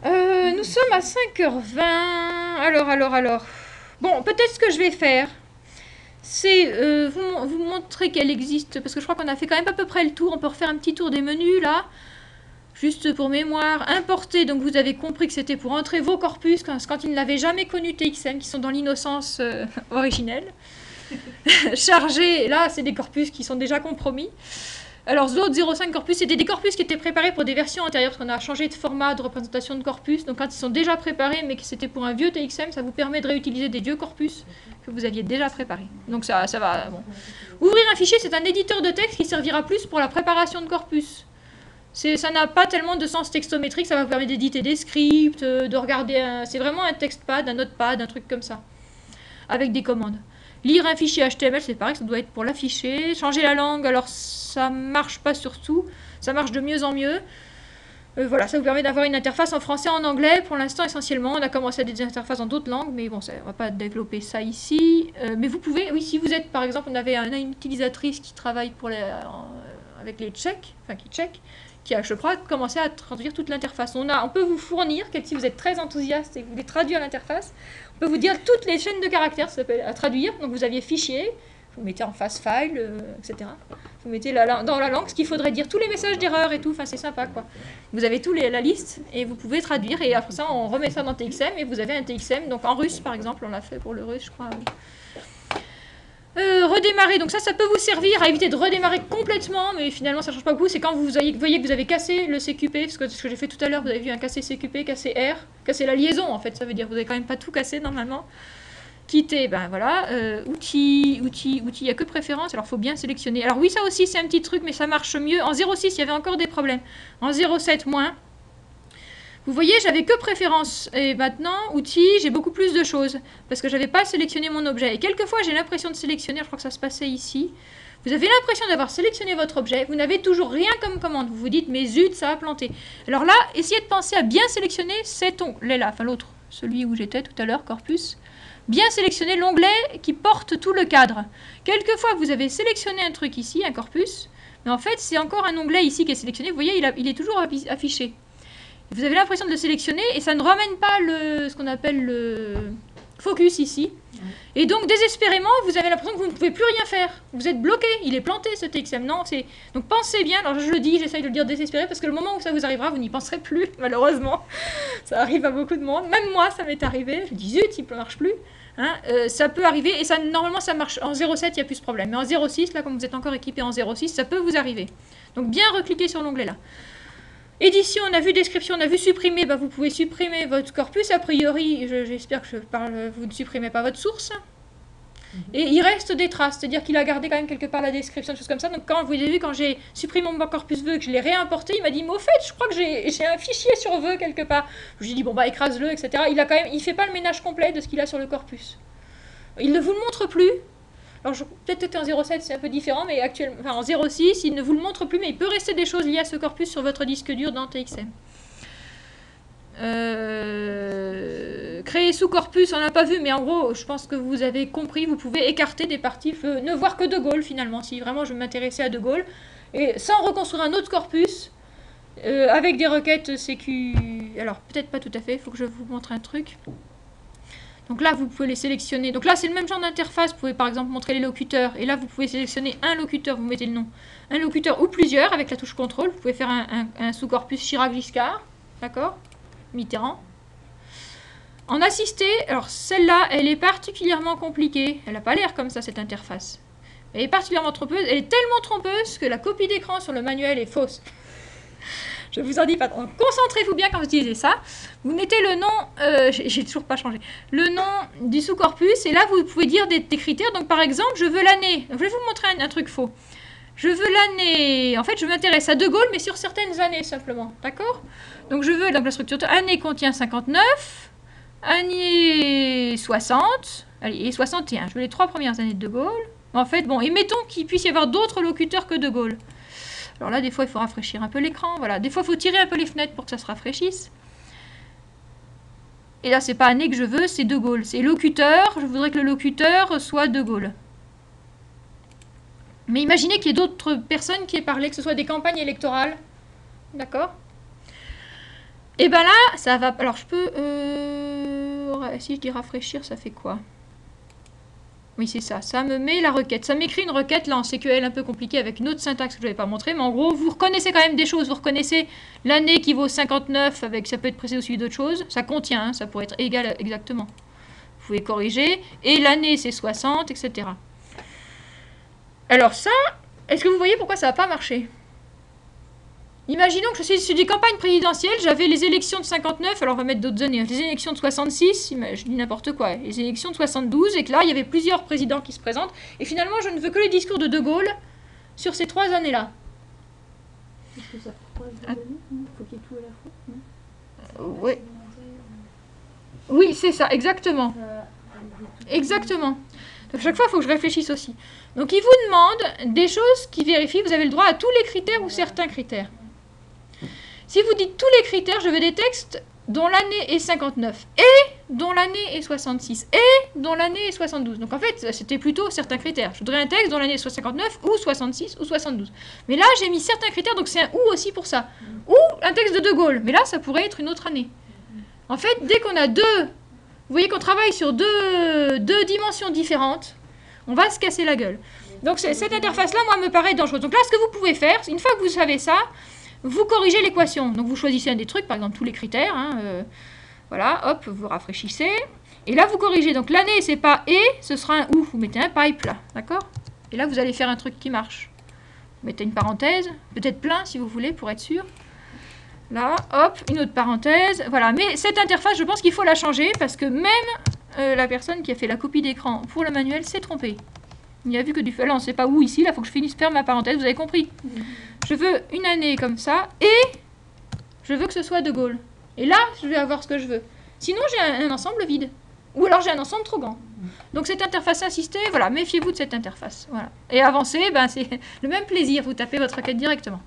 Speaker 1: Nous sommes à 5h20. Alors. Bon, peut-être ce que je vais faire, c'est vous montrer qu'elle existe, parce que je crois qu'on a fait quand même à peu près le tour. On peut refaire un petit tour des menus, là. Juste pour mémoire. Importer, donc vous avez compris que c'était pour entrer vos corpus, quand ils n'avaient jamais connu TXM, qui sont dans l'innocence originelle. Charger, là c'est des corpus qui sont déjà compromis. Alors, Zode 05 corpus, c'était des corpus qui étaient préparés pour des versions antérieures, parce qu'on a changé de format de représentation de corpus. Donc, quand ils sont déjà préparés, mais que c'était pour un vieux TXM, ça vous permet de réutiliser des vieux corpus que vous aviez déjà préparés. Donc, ça va. Bon. Ouvrir un fichier, c'est un éditeur de texte qui servira plus pour la préparation de corpus. Ça n'a pas tellement de sens textométrique, ça va vous permettre d'éditer des scripts, de regarder c'est vraiment un textpad, un notepad, un truc comme ça, avec des commandes. Lire un fichier HTML, c'est pareil, ça doit être pour l'afficher. Changer la langue, alors ça marche pas surtout, ça marche de mieux en mieux. Voilà, ça vous permet d'avoir une interface en français, en anglais, pour l'instant essentiellement. On a commencé à des interfaces dans d'autres langues, mais bon, on va pas développer ça ici. Mais vous pouvez, oui, si vous êtes, par exemple, on a une utilisatrice qui travaille avec les Tchèques, enfin qui tchèque, qui a, je crois, commencé à traduire toute l'interface. On peut vous fournir, si vous êtes très enthousiaste et que vous voulez traduire l'interface, on peut vous dire toutes les chaînes de caractères, ça s'appelle à traduire. Donc vous aviez fichier, vous mettez en face file, etc. Vous mettez dans la langue ce qu'il faudrait dire, tous les messages d'erreur et tout, enfin c'est sympa quoi. Vous avez la liste et vous pouvez traduire et après ça on remet ça dans TXM et vous avez un TXM, donc en russe par exemple, on l'a fait pour le russe je crois. Oui. Redémarrer, donc ça peut vous servir à éviter de redémarrer complètement, mais finalement ça change pas beaucoup, c'est quand vous voyez que vous avez cassé le CQP, ce que j'ai fait tout à l'heure, vous avez vu un cassé CQP, cassé R, cassé la liaison en fait, ça veut dire que vous avez quand même pas tout cassé normalement. Quitter, ben voilà, outils, il n'y a que préférence, alors il faut bien sélectionner. Alors oui, ça aussi c'est un petit truc, mais ça marche mieux. En 06, il y avait encore des problèmes. En 07, moins. Vous voyez, j'avais que préférence. Et maintenant, outils, j'ai beaucoup plus de choses. Parce que je n'avais pas sélectionné mon objet. Et quelquefois, j'ai l'impression de sélectionner, je crois que ça se passait ici. Vous avez l'impression d'avoir sélectionné votre objet. Vous n'avez toujours rien comme commande. Vous vous dites, mais zut, ça a planté. Alors là, essayez de penser à bien sélectionner cet onglet-là. Enfin, l'autre, celui où j'étais tout à l'heure, corpus. Bien sélectionner l'onglet qui porte tout le cadre. Quelquefois, vous avez sélectionné un truc ici, un corpus. Mais en fait, c'est encore un onglet ici qui est sélectionné. Vous voyez, il est toujours affiché. Vous avez l'impression de le sélectionner et ça ne ramène pas ce qu'on appelle le focus ici. Et donc, désespérément, vous avez l'impression que vous ne pouvez plus rien faire. Vous êtes bloqué, il est planté ce TXM. Non, donc pensez bien, alors je le dis, j'essaye de le dire désespéré, parce que le moment où ça vous arrivera, vous n'y penserez plus, malheureusement. Ça arrive à beaucoup de monde. Même moi, ça m'est arrivé. Je dis, zut, il ne marche plus. Hein, ça peut arriver, et ça, normalement, ça marche. En 07, il n'y a plus ce problème. Mais en 06, là, comme vous êtes encore équipé en 06, ça peut vous arriver. Donc, bien recliquer sur l'onglet là. Édition, on a vu description, on a vu supprimer, bah vous pouvez supprimer votre corpus, a priori, j'espère que vous ne supprimez pas votre source. Et il reste des traces, c'est-à-dire qu'il a gardé quand même quelque part la description, des choses comme ça. Donc quand vous avez vu, quand j'ai supprimé mon corpus vœux, que je l'ai réimporté, il m'a dit, mais au fait, je crois que j'ai un fichier sur vœux quelque part. Je lui ai dit, bon bah écrase-le, etc. Il fait pas le ménage complet de ce qu'il a sur le corpus. Il ne vous le montre plus. Alors, peut-être que en 07, c'est un peu différent, mais actuellement, enfin, en 06, il ne vous le montre plus, mais il peut rester des choses liées à ce corpus sur votre disque dur dans TXM. Créer sous corpus, on n'a pas vu, mais en gros, je pense que vous avez compris, vous pouvez écarter des parties, ne voir que De Gaulle, finalement, si vraiment je m'intéressais à De Gaulle, et sans reconstruire un autre corpus, avec des requêtes sécu... Alors, peut-être pas tout à fait, il faut que je vous montre un truc. Donc là, vous pouvez les sélectionner. Donc là, c'est le même genre d'interface. Vous pouvez par exemple montrer les locuteurs. Et là, vous pouvez sélectionner un locuteur. Vous mettez le nom. Un locuteur ou plusieurs avec la touche contrôle. Vous pouvez faire un sous-corpus Chirac-Giscard. D'accord? Mitterrand. En assisté, alors celle-là, elle est particulièrement compliquée. Elle n'a pas l'air comme ça, cette interface. Elle est particulièrement trompeuse. Elle est tellement trompeuse que la copie d'écran sur le manuel est fausse. Je vous en dis pas trop. Concentrez-vous bien quand vous utilisez ça. Vous mettez le nom, j'ai toujours pas changé, le nom du sous-corpus, et là vous pouvez dire des critères. Donc par exemple, je veux l'année. Je vais vous montrer un truc faux. Je veux l'année. En fait, je m'intéresse à De Gaulle, mais sur certaines années simplement. D'accord? Donc je veux, donc la structure, année contient 59, année 60, allez, et 61. Je veux les 3 premières années de De Gaulle. En fait, bon, et mettons qu'il puisse y avoir d'autres locuteurs que De Gaulle. Alors là, des fois, il faut rafraîchir un peu l'écran. Voilà. Des fois, il faut tirer un peu les fenêtres pour que ça se rafraîchisse. Et là, c'est pas année que je veux, c'est De Gaulle. C'est locuteur. Je voudrais que le locuteur soit De Gaulle. Mais imaginez qu'il y ait d'autres personnes qui aient parlé, que ce soit des campagnes électorales. D'accord? Et bien là, ça va... Alors, je peux... Si je dis rafraîchir, ça fait quoi? Oui, c'est ça. Ça me met la requête. Ça m'écrit une requête là en SQL un peu compliquée avec une autre syntaxe que je ne vais pas montrer. Mais en gros, vous reconnaissez quand même des choses. Vous reconnaissez l'année qui vaut 59 avec ça peut être précédé ou suivi d'autres choses. Ça contient, hein, ça pourrait être égal exactement. Vous pouvez corriger. Et l'année, c'est 60, etc. Alors ça, est-ce que vous voyez pourquoi ça n'a pas marché? Imaginons que je suis sur des campagnes présidentielles, j'avais les élections de 59, alors on va mettre d'autres années, les élections de 66, je dis n'importe quoi, les élections de 72, et que là, il y avait plusieurs présidents qui se présentent, et finalement, je ne veux que les discours de De Gaulle sur ces 3 années-là.
Speaker 3: Est-ce que ça fait 3 années? Il faut qu'il y ait tout à la fois, non?
Speaker 1: Oui. Oui, c'est ça, exactement. Exactement. Donc, à chaque fois, il faut que je réfléchisse aussi. Donc, il vous demande des choses qui vérifient, vous avez le droit à tous les critères ou certains critères. Si vous dites tous les critères, je veux des textes dont l'année est 59, et dont l'année est 66, et dont l'année est 72. Donc en fait, c'était plutôt certains critères. Je voudrais un texte dont l'année est soit 59, ou 66, ou 72. Mais là, j'ai mis certains critères, donc c'est un « ou » aussi pour ça. Ou un texte de De Gaulle, mais là, ça pourrait être une autre année. En fait, dès qu'on a deux... Vous voyez qu'on travaille sur deux dimensions différentes, on va se casser la gueule. Donc cette interface-là, moi, me paraît dangereuse. Donc là, ce que vous pouvez faire, une fois que vous savez ça, vous corrigez l'équation. Donc vous choisissez un des trucs, par exemple tous les critères. Voilà, hop, vous rafraîchissez. Et là, vous corrigez. Donc l'année, c'est pas « et », ce sera un « ou ». Vous mettez un pipe là, d'accord? Et là, vous allez faire un truc qui marche. Vous mettez une parenthèse, peut-être plein si vous voulez, pour être sûr. Là, hop, une autre parenthèse. Voilà, mais cette interface, je pense qu'il faut la changer parce que même la personne qui a fait la copie d'écran pour le manuel s'est trompée. Il a vu que du feu. Là, on ne sait pas où ici. Là, il faut que je finisse faire ma parenthèse. Vous avez compris? Je veux une année comme ça et je veux que ce soit De Gaulle. Et là, je vais avoir ce que je veux. Sinon, j'ai un ensemble vide. Ou alors, j'ai un ensemble trop grand. Donc, cette interface assistée, voilà, méfiez-vous de cette interface. Voilà. Et avancer, ben, c'est le même plaisir. Vous tapez votre requête directement.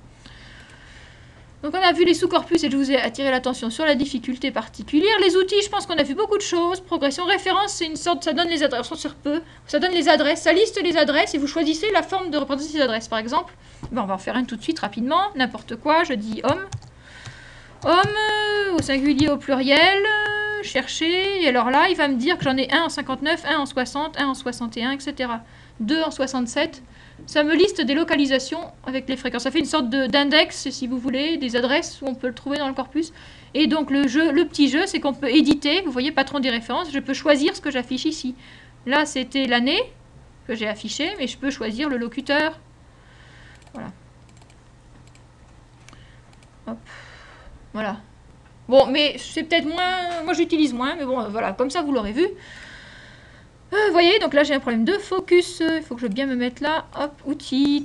Speaker 1: Donc on a vu les sous-corpus et je vous ai attiré l'attention sur la difficulté particulière. Les outils, je pense qu'on a vu beaucoup de choses. Progression, référence, c'est une sorte, ça donne les adresses, sur peu, ça donne les adresses, ça liste les adresses et vous choisissez la forme de représenter ces adresses. Par exemple, ben on va en faire un tout de suite rapidement, n'importe quoi, je dis homme. Homme, au singulier, au pluriel, chercher, et alors là, il va me dire que j'en ai un en 59, un en 60, un en 61, etc. 2 en 67. Ça me liste des localisations avec les fréquences. Ça fait une sorte d'index, si vous voulez, des adresses où on peut le trouver dans le corpus. Et donc le petit jeu, c'est qu'on peut éditer, vous voyez, patron des références, je peux choisir ce que j'affiche ici. Là, c'était l'année que j'ai affichée, mais je peux choisir le locuteur. Voilà. Hop. Voilà. Bon, mais c'est peut-être moins... Moi, j'utilise moins, mais bon, voilà, comme ça, vous l'aurez vu. Vous voyez, donc là j'ai un problème de focus, il faut que je bien me mette là, hop, outils,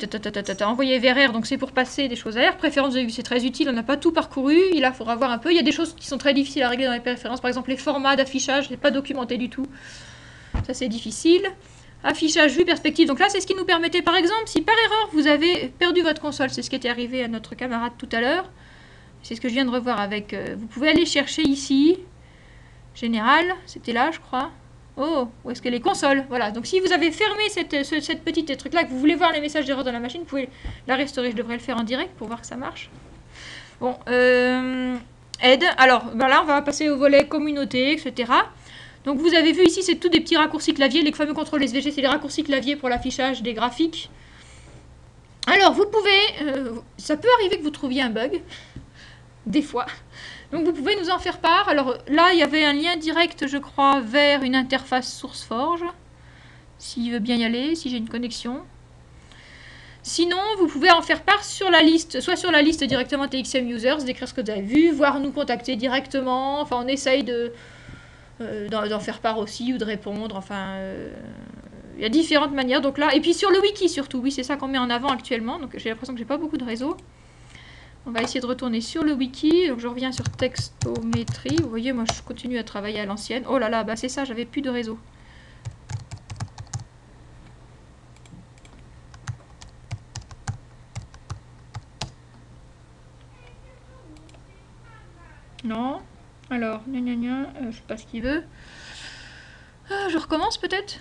Speaker 1: envoyer vers R, donc c'est pour passer des choses à R, préférence, vous avez vu, c'est très utile, on n'a pas tout parcouru, et là il faudra voir un peu, il y a des choses qui sont très difficiles à régler dans les préférences, par exemple les formats d'affichage, c'est pas documenté du tout, ça c'est difficile. Affichage, vue, perspective, donc là c'est ce qui nous permettait, par exemple, si par erreur vous avez perdu votre console, c'est ce qui était arrivé à notre camarade tout à l'heure, c'est ce que je viens de revoir avec, vous pouvez aller chercher ici, général, c'était là je crois. Oh, où est-ce que les consoles? Voilà, donc si vous avez fermé cette petite truc-là, que vous voulez voir les messages d'erreur de la machine, vous pouvez la restaurer. Je devrais le faire en direct pour voir que ça marche. Bon, aide. Alors, voilà, on va passer au volet communauté, etc. Donc vous avez vu ici, c'est tous des petits raccourcis clavier. Les fameux contrôles SVG, c'est les raccourcis clavier pour l'affichage des graphiques. Alors, vous pouvez... ça peut arriver que vous trouviez un bug. Des fois. Donc vous pouvez nous en faire part. Alors là, il y avait un lien direct, je crois, vers une interface SourceForge. S'il veut bien y aller, si j'ai une connexion. Sinon, vous pouvez en faire part sur la liste, soit sur la liste directement TXM Users, d'écrire ce que vous avez vu, voire nous contacter directement. Enfin, on essaye d'en faire part aussi ou de répondre. Enfin, il y a différentes manières. Donc là, et puis sur le wiki surtout. Oui, c'est ça qu'on met en avant actuellement. Donc j'ai l'impression que j'ai pas beaucoup de réseau. On va essayer de retourner sur le wiki. Donc je reviens sur textométrie. Vous voyez, moi je continue à travailler à l'ancienne. Oh là là, bah c'est ça, j'avais plus de réseau. Non. Alors, je sais pas ce qu'il veut. Je recommence peut-être.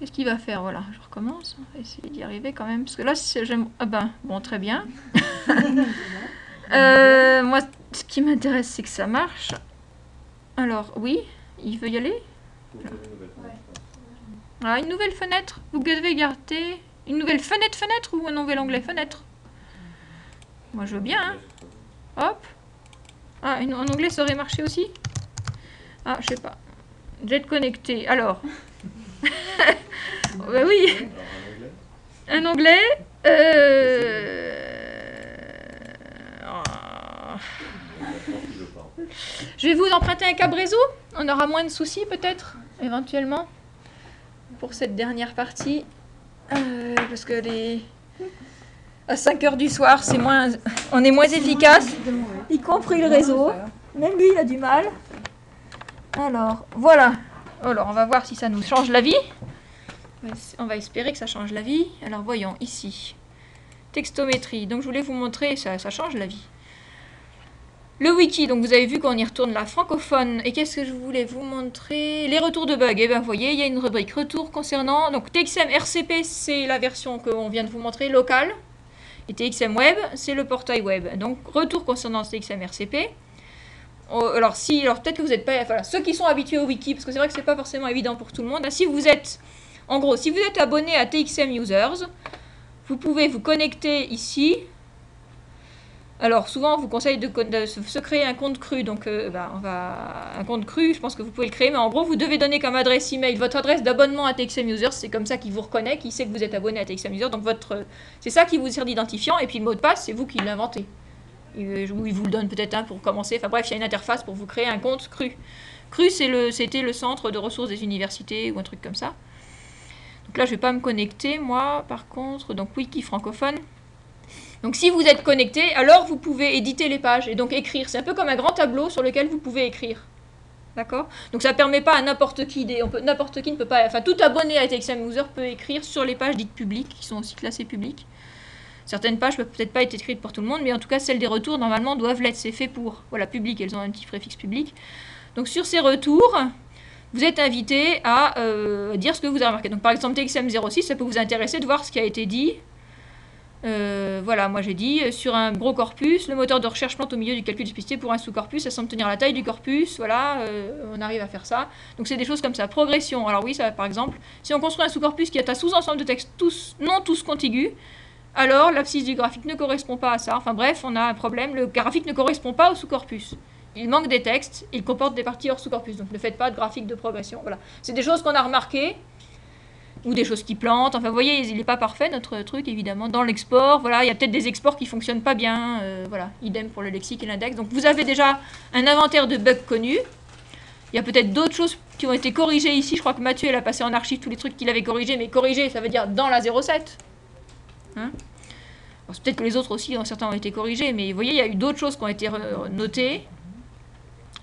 Speaker 1: Qu'est-ce qu'il va faire? Voilà, je recommence. On va essayer d'y arriver quand même. Parce que là, j'aime... Ah ben, bon, très bien. Moi, ce qui m'intéresse, c'est que ça marche. Alors, oui, il veut y aller. Ah, une nouvelle fenêtre. Vous devez garder une nouvelle fenêtre ou un nouvel onglet fenêtre. Moi, je veux bien. Hein. Hop. Ah, un onglet saurait marcher aussi. Ah, je sais pas. Jet connecté. Alors. Bah oui. Un onglet. Je vais vous emprunter un câble réseau. On aura moins de soucis peut-être, éventuellement, pour cette dernière partie. Parce que à 5h du soir, on est moins efficace, y compris le réseau. Même lui, il a du mal. Alors, voilà. Alors, on va voir si ça nous change la vie. On va espérer que ça change la vie. Alors, voyons, ici. Textométrie. Donc, je voulais vous montrer, ça change la vie. Le wiki, donc vous avez vu qu'on y retourne la francophone. Et qu'est-ce que je voulais vous montrer? Les retours de bugs. Et bien, vous voyez, il y a une rubrique retour concernant... Donc, TXM RCP, c'est la version qu'on vient de vous montrer, locale. Et TXM Web, c'est le portail web. Donc, retour concernant TXM RCP. Alors, peut-être que vous n'êtes pas... Voilà, ceux qui sont habitués au wiki, parce que c'est vrai que c'est pas forcément évident pour tout le monde. Si vous êtes... En gros, si vous êtes abonné à TXM Users, vous pouvez vous connecter ici. Alors, souvent, on vous conseille de se créer un compte cru. Donc, un compte cru, je pense que vous pouvez le créer. Mais en gros, vous devez donner comme adresse email votre adresse d'abonnement à TXM Users. C'est comme ça qu'il vous reconnaît, qu'il sait que vous êtes abonné à TXM Users. Donc, c'est ça qui vous sert d'identifiant. Et puis, le mot de passe, c'est vous qui l'inventez. Il vous le donne peut-être un pour commencer. Enfin bref, il y a une interface pour vous créer un compte cru. Cru, c'était le centre de ressources des universités ou un truc comme ça. Donc là, je ne vais pas me connecter, moi, par contre. Donc, wiki francophone. Donc, si vous êtes connecté, alors vous pouvez éditer les pages et donc écrire. C'est un peu comme un grand tableau sur lequel vous pouvez écrire. D'accord? Donc, ça ne permet pas à n'importe qui, n'importe qui ne peut pas... Enfin, tout abonné à TXM User peut écrire sur les pages dites publiques, qui sont aussi classées publiques. Certaines pages ne peuvent peut-être pas être écrites pour tout le monde, mais en tout cas, celles des retours, normalement, doivent l'être. C'est fait pour. Voilà, public, elles ont un petit préfixe public. Donc, sur ces retours, vous êtes invité à dire ce que vous avez remarqué. Donc, par exemple, TXM06, ça peut vous intéresser de voir ce qui a été dit. Voilà, moi j'ai dit, sur un gros corpus, le moteur de recherche plante au milieu du calcul de spécificité pour un sous-corpus, ça semble tenir la taille du corpus, voilà, on arrive à faire ça. Donc c'est des choses comme ça. Progression, alors oui, ça par exemple, si on construit un sous-corpus qui est un sous-ensemble de textes non tous contigus, alors l'abscisse du graphique ne correspond pas à ça. Enfin bref, on a un problème, le graphique ne correspond pas au sous-corpus. Il manque des textes, il comporte des parties hors sous-corpus, donc ne faites pas de graphique de progression. Voilà. C'est des choses qu'on a remarquées, ou des choses qui plantent. Enfin, vous voyez, il n'est pas parfait, notre truc, évidemment. Dans l'export, voilà, il y a peut-être des exports qui ne fonctionnent pas bien. Voilà, idem pour le lexique et l'index. Donc, vous avez déjà un inventaire de bugs connus. Il y a peut-être d'autres choses qui ont été corrigées ici. Je crois que Mathieu, il a passé en archive tous les trucs qu'il avait corrigés. Mais corrigés, ça veut dire dans la 07. Hein? Peut-être que les autres aussi, certains ont été corrigés. Mais vous voyez, il y a eu d'autres choses qui ont été notées.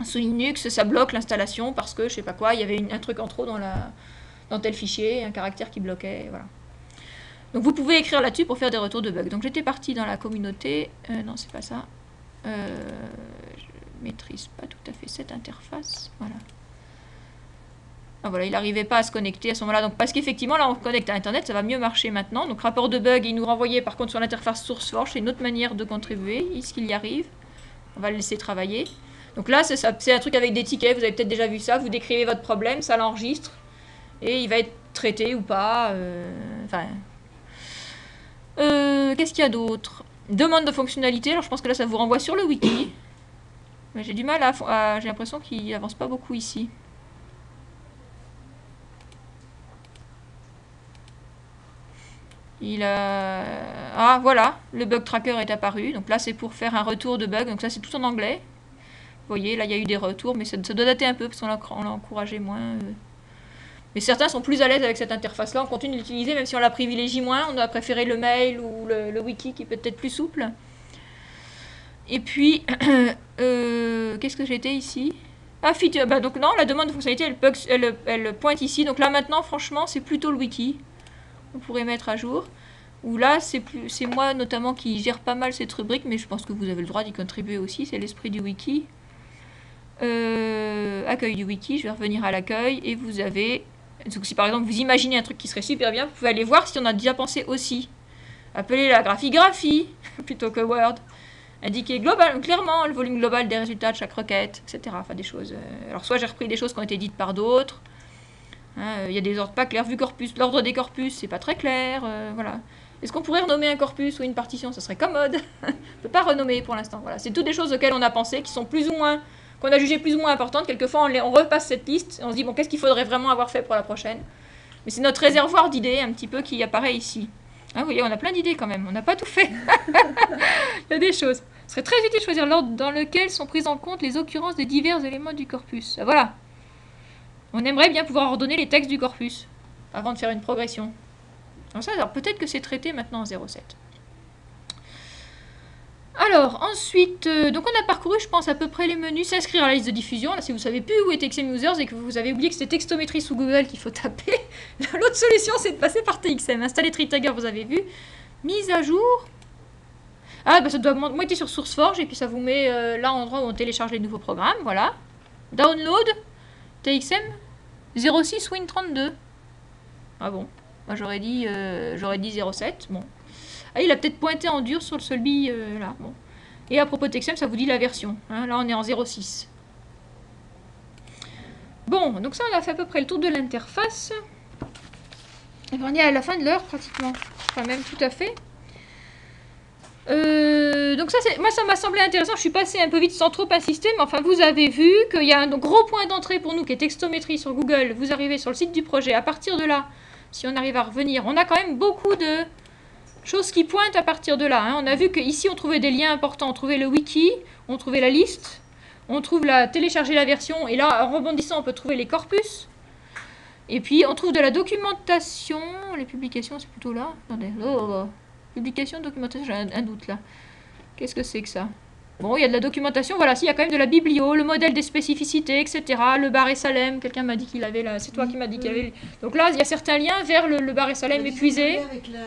Speaker 1: Sous Linux, ça bloque l'installation parce que, je sais pas quoi, il y avait un truc en trop dans tel fichier, un caractère qui bloquait, voilà. Donc vous pouvez écrire là-dessus pour faire des retours de bugs. Donc j'étais partie dans la communauté, non c'est pas ça, je maîtrise pas tout à fait cette interface, voilà. Ah voilà, il n'arrivait pas à se connecter à ce moment-là, donc parce qu'effectivement là on connecte à internet, ça va mieux marcher maintenant. Donc rapport de bug, il nous renvoyait par contre sur l'interface SourceForge, c'est une autre manière de contribuer, est-ce qu'il y arrive? On va le laisser travailler. Donc là c'est un truc avec des tickets, vous avez peut-être déjà vu ça, vous décrivez votre problème, ça l'enregistre. Et il va être traité ou pas. Qu'est-ce qu'il y a d'autre? Demande de fonctionnalité. Alors je pense que là ça vous renvoie sur le wiki. Mais j'ai du mal j'ai l'impression qu'il avance pas beaucoup ici. Ah voilà, le bug tracker est apparu. Donc là c'est pour faire un retour de bug. Donc ça c'est tout en anglais. Vous voyez, là il y a eu des retours, mais ça doit dater un peu parce qu'on l'a encouragé moins. Mais certains sont plus à l'aise avec cette interface-là, on continue de l'utiliser, même si on la privilégie moins, on a préféré le mail ou le wiki qui peut être plus souple. Et puis, qu'est-ce que j'étais ici? Ah, feature, donc non, la demande de fonctionnalité, elle pointe ici, donc là maintenant, franchement, c'est plutôt le wiki. On pourrait mettre à jour. Ou là, c'est moi notamment qui gère pas mal cette rubrique, mais je pense que vous avez le droit d'y contribuer aussi, c'est l'esprit du wiki. Accueil du wiki, je vais revenir à l'accueil, et vous avez... Donc si par exemple vous imaginez un truc qui serait super bien, vous pouvez aller voir si on a déjà pensé aussi. Appelez la graphie plutôt que Word. Indiquer clairement le volume global des résultats de chaque requête, etc. Enfin des choses. Alors soit j'ai repris des choses qui ont été dites par d'autres. Il y a des ordres pas clairs. Vu corpus, l'ordre des corpus, c'est pas très clair. Voilà. Est-ce qu'on pourrait renommer un corpus ou une partition? Ça serait commode. On ne peut pas renommer pour l'instant. Voilà. C'est toutes des choses auxquelles on a pensé, qui sont plus ou moins... qu'on a jugé plus ou moins importante. Quelquefois, on repasse cette liste et on se dit, bon, qu'est-ce qu'il faudrait vraiment avoir fait pour la prochaine? Mais c'est notre réservoir d'idées, un petit peu, qui apparaît ici. Ah, vous voyez, on a plein d'idées quand même. On n'a pas tout fait. Il y a des choses. Ce serait très utile de choisir l'ordre dans lequel sont prises en compte les occurrences des divers éléments du corpus. Ah, voilà. On aimerait bien pouvoir ordonner les textes du corpus avant de faire une progression. Alors peut-être que c'est traité maintenant en 0,7. Alors, ensuite, donc on a parcouru, je pense, à peu près les menus. S'inscrire à la liste de diffusion. Là, si vous ne savez plus où est TXM Users et que vous avez oublié que c'était textométrie sous Google qu'il faut taper, l'autre solution, c'est de passer par TXM. Installer TreeTagger, vous avez vu. Mise à jour. Ah, bah ça doit monter sur SourceForge et puis ça vous met là, en endroit où on télécharge les nouveaux programmes. Voilà. Download. TXM 06 Win32. Ah bon. Moi, j'aurais dit 07. Bon. Ah, il a peut-être pointé en dur sur le Solby, là. Bon. Et à propos de TXM, ça vous dit la version. Hein, là, on est en 06. Bon, donc ça, on a fait à peu près le tour de l'interface. On est à la fin de l'heure, pratiquement. Enfin, même tout à fait. Donc ça, moi, ça m'a semblé intéressant. Je suis passée un peu vite sans trop insister, mais enfin, vous avez vu qu'il y a un gros point d'entrée pour nous qui est textométrie sur Google. Vous arrivez sur le site du projet. À partir de là, si on arrive à revenir, on a quand même beaucoup de choses qui pointent à partir de là. Hein. On a vu qu'ici, on trouvait des liens importants. On trouvait le wiki, on trouvait la liste, on trouve télécharger la version. Et là, en rebondissant, on peut trouver les corpus. Et puis, on trouve de la documentation. Les publications, c'est plutôt là. Attendez. Publication, documentation, j'ai un doute là. Qu'est-ce que c'est que ça? Bon, il y a de la documentation. Voilà, il y a quand même de la biblio, le modèle des spécificités, etc. Le bar et Salem. Quelqu'un m'a dit qu'il avait là. C'est toi qui m'as dit qu'il y avait. Donc là, il y a certains liens vers le bar et Salem épuisé.
Speaker 5: Avec la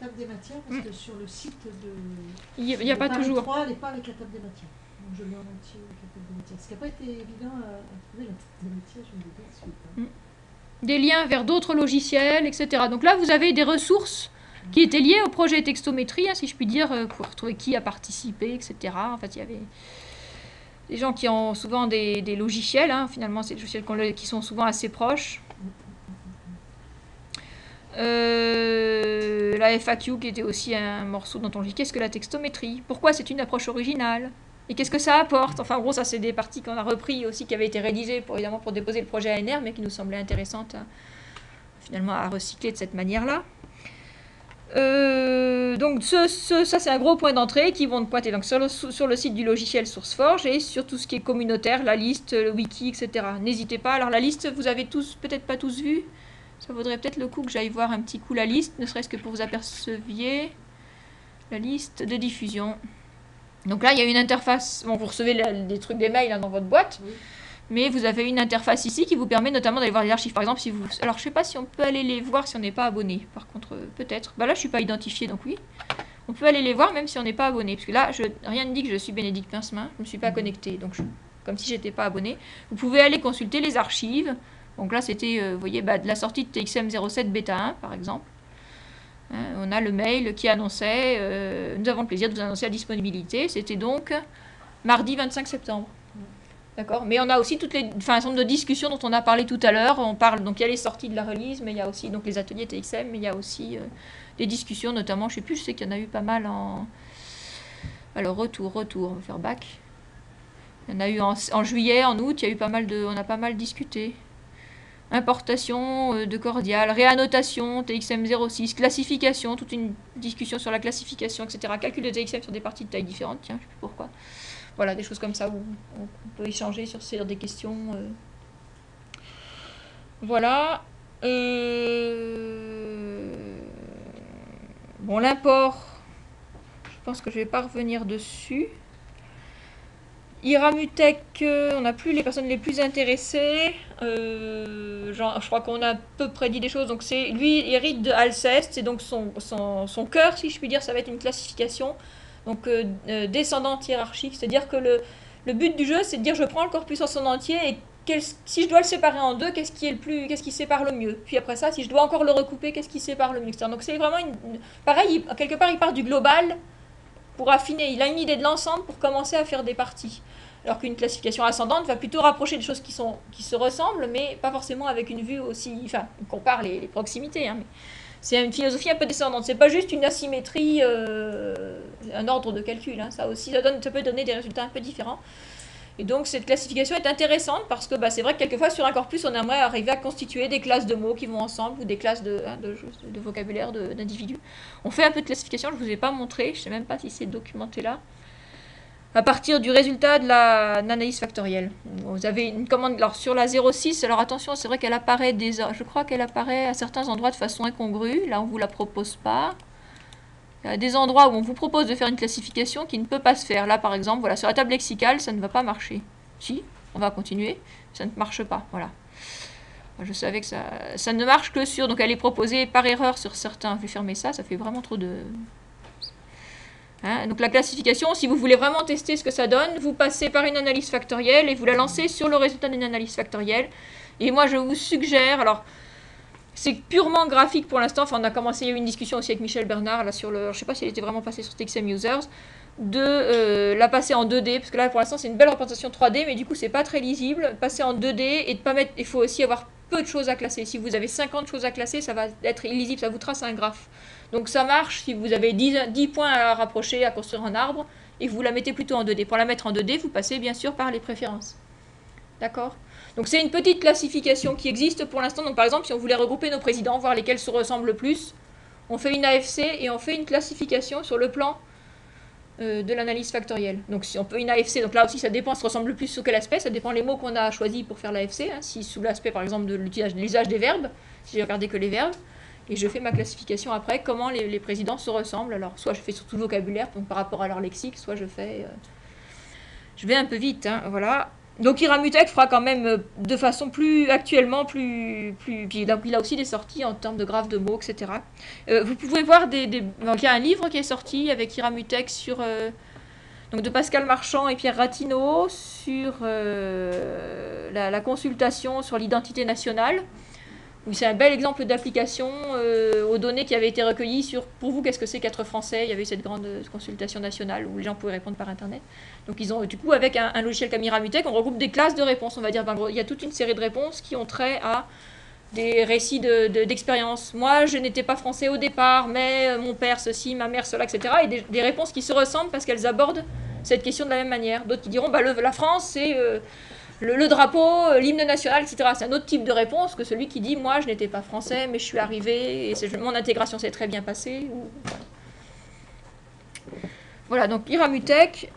Speaker 5: table des matières, parce que sur le site de.
Speaker 1: Il n'y a pas toujours.
Speaker 5: 3, elle n'est pas avec la table des matières. Donc je mets en entier avec la table des matières. Ce qui n'a pas été évident à trouver la table des matières, je me dis tout de suite. Hein.
Speaker 1: Des liens vers d'autres logiciels, etc. Donc là, vous avez des ressources qui étaient liées au projet textométrie, hein, si je puis dire, pour retrouver qui a participé, etc. En fait, il y avait des gens qui ont souvent des logiciels, hein, finalement, c'est des logiciels qui sont souvent assez proches. La FAQ qui était aussi un morceau dans ton logiciel. Qu'est-ce que la textométrie? Pourquoi c'est une approche originale? Et qu'est-ce que ça apporte? Enfin, en gros, ça, c'est des parties qu'on a repris aussi, qui avaient été réalisées, évidemment, pour déposer le projet ANR, mais qui nous semblaient intéressantes, finalement, à recycler de cette manière-là. Donc, ça, c'est un gros point d'entrée qui vont pointer donc, sur le site du logiciel SourceForge et sur tout ce qui est communautaire, la liste, le wiki, etc. N'hésitez pas. Alors, la liste, vous avez peut-être pas tous vu. Ça vaudrait peut-être le coup que j'aille voir un petit coup la liste, ne serait-ce que pour vous aperceviez la liste de diffusion. Donc là, il y a une interface. Bon, vous recevez des trucs, des mails hein, dans votre boîte, oui. Mais vous avez une interface ici qui vous permet notamment d'aller voir les archives. Par exemple, si vous. Alors, je sais pas si on peut aller les voir si on n'est pas abonné. Par contre, peut-être. Bah là, je suis pas identifié, donc oui. On peut aller les voir même si on n'est pas abonné. Parce que là, rien ne dit que je suis Bénédicte Pincemin. Je ne me suis pas connectée, donc comme si j'étais pas abonné. Vous pouvez aller consulter les archives. Donc là, c'était, vous voyez, de la sortie de TXM 07 bêta 1, par exemple. On a le mail qui annonçait, nous avons le plaisir de vous annoncer la disponibilité. C'était donc mardi 25 septembre. D'accord. Mais on a aussi un certain nombre de discussions dont on a parlé tout à l'heure. On parle, donc il y a les sorties de la release, mais il y a aussi donc, les ateliers TXM, mais il y a aussi des discussions, notamment, je sais qu'il y en a eu pas mal en... Alors, retour, on va faire back. Il y en a eu en juillet, en août, il y a eu on a pas mal discuté. Importation de cordial, réannotation, TXM 06, classification, toute une discussion sur la classification, etc. Calcul de TXM sur des parties de taille différentes, tiens, je sais plus pourquoi. Voilà, des choses comme ça où on peut échanger sur des questions. Voilà. Bon, l'import, je pense que je ne vais pas revenir dessus. Iramutech, on n'a plus les personnes les plus intéressées. Je crois qu'on a à peu près dit des choses. Donc lui, il hérite de Alceste, c'est donc son cœur, si je puis dire, ça va être une classification. Donc descendante hiérarchique, c'est-à-dire que le but du jeu, c'est de dire je prends le corpus en son entier et si je dois le séparer en deux, qu'est-ce qui sépare le mieux? Puis après ça, si je dois encore le recouper, qu'est-ce qui sépare le mieux? Donc c'est vraiment pareil, quelque part il part du global pour affiner. Il a une idée de l'ensemble pour commencer à faire des parties. Alors qu'une classification ascendante va plutôt rapprocher des choses qui se ressemblent, mais pas forcément avec une vue aussi... Enfin, on compare les proximités, hein, mais c'est une philosophie un peu descendante. C'est pas juste une asymétrie, un ordre de calcul. Hein, ça aussi, ça peut donner des résultats un peu différents. Et donc cette classification est intéressante parce que c'est vrai que quelquefois sur un corpus, on aimerait arriver à constituer des classes de mots qui vont ensemble ou des classes de vocabulaire d'individus. On fait un peu de classification, je ne vous ai pas montré, je ne sais même pas si c'est documenté là. À partir du résultat de l'analyse factorielle. Vous avez une commande alors sur la 06, alors attention, c'est vrai qu'elle apparaît je crois qu'elle apparaît à certains endroits de façon incongrue, là on ne vous la propose pas. Il y a des endroits où on vous propose de faire une classification qui ne peut pas se faire. Là par exemple, voilà, sur la table lexicale, ça ne va pas marcher. Si, on va continuer, ça ne marche pas, voilà. Je savais que ça ne marche que sur, donc elle est proposée par erreur sur certains, je vais fermer ça fait vraiment trop de... Donc la classification, si vous voulez vraiment tester ce que ça donne, vous passez par une analyse factorielle et vous la lancez sur le résultat d'une analyse factorielle. Et moi, je vous suggère, alors, c'est purement graphique pour l'instant, enfin, on a commencé, il y a eu une discussion aussi avec Michel Bernard, là, sur le, je ne sais pas si elle était vraiment passée sur TXM Users, de la passer en 2D, parce que là, pour l'instant, c'est une belle représentation 3D, mais du coup, c'est pas très lisible. Passer en 2D et de pas mettre, il faut aussi avoir peu de choses à classer. Si vous avez 50 choses à classer, ça va être illisible, ça vous trace un graphe. Donc ça marche si vous avez 10 points à rapprocher, à construire un arbre, et vous la mettez plutôt en 2D. Pour la mettre en 2D, vous passez bien sûr par les préférences. D'accord ? Donc c'est une petite classification qui existe pour l'instant. Donc par exemple, si on voulait regrouper nos présidents, voir lesquels se ressemblent le plus, on fait une AFC et on fait une classification sur le plan de l'analyse factorielle. Donc si on peut une AFC, donc là aussi ça dépend, ça ressemble le plus sous quel aspect, ça dépend les mots qu'on a choisis pour faire l'AFC, si sous l'aspect par exemple de l'usage des verbes, si j'ai regardé que les verbes, et je fais ma classification après, comment les présidents se ressemblent. Alors soit je fais sur tout le vocabulaire, donc par rapport à leur lexique, soit je fais... je vais un peu vite, voilà. Donc Iramutech fera quand même de façon plus actuellement, puis il a aussi des sorties en termes de graphes de mots, etc. Vous pouvez voir donc il y a un livre qui est sorti avec Iramutech sur donc de Pascal Marchand et Pierre Ratineau sur la consultation sur l'identité nationale. C'est un bel exemple d'application aux données qui avaient été recueillies sur pour vous qu'est-ce que c'est qu'être français. Il y avait eu cette grande consultation nationale où les gens pouvaient répondre par internet. Donc ils ont du coup avec un logiciel comme Iramutech, on regroupe des classes de réponses. On va dire il y a toute une série de réponses qui ont trait à des récits d'expérience. Moi je n'étais pas français au départ, mais mon père ceci, ma mère cela, etc. Et des réponses qui se ressemblent parce qu'elles abordent cette question de la même manière. D'autres qui diront la France c'est le drapeau, l'hymne national, etc. C'est un autre type de réponse que celui qui dit « Moi, je n'étais pas français, mais je suis arrivé, et mon intégration s'est très bien passée. » Voilà, donc Iramutech.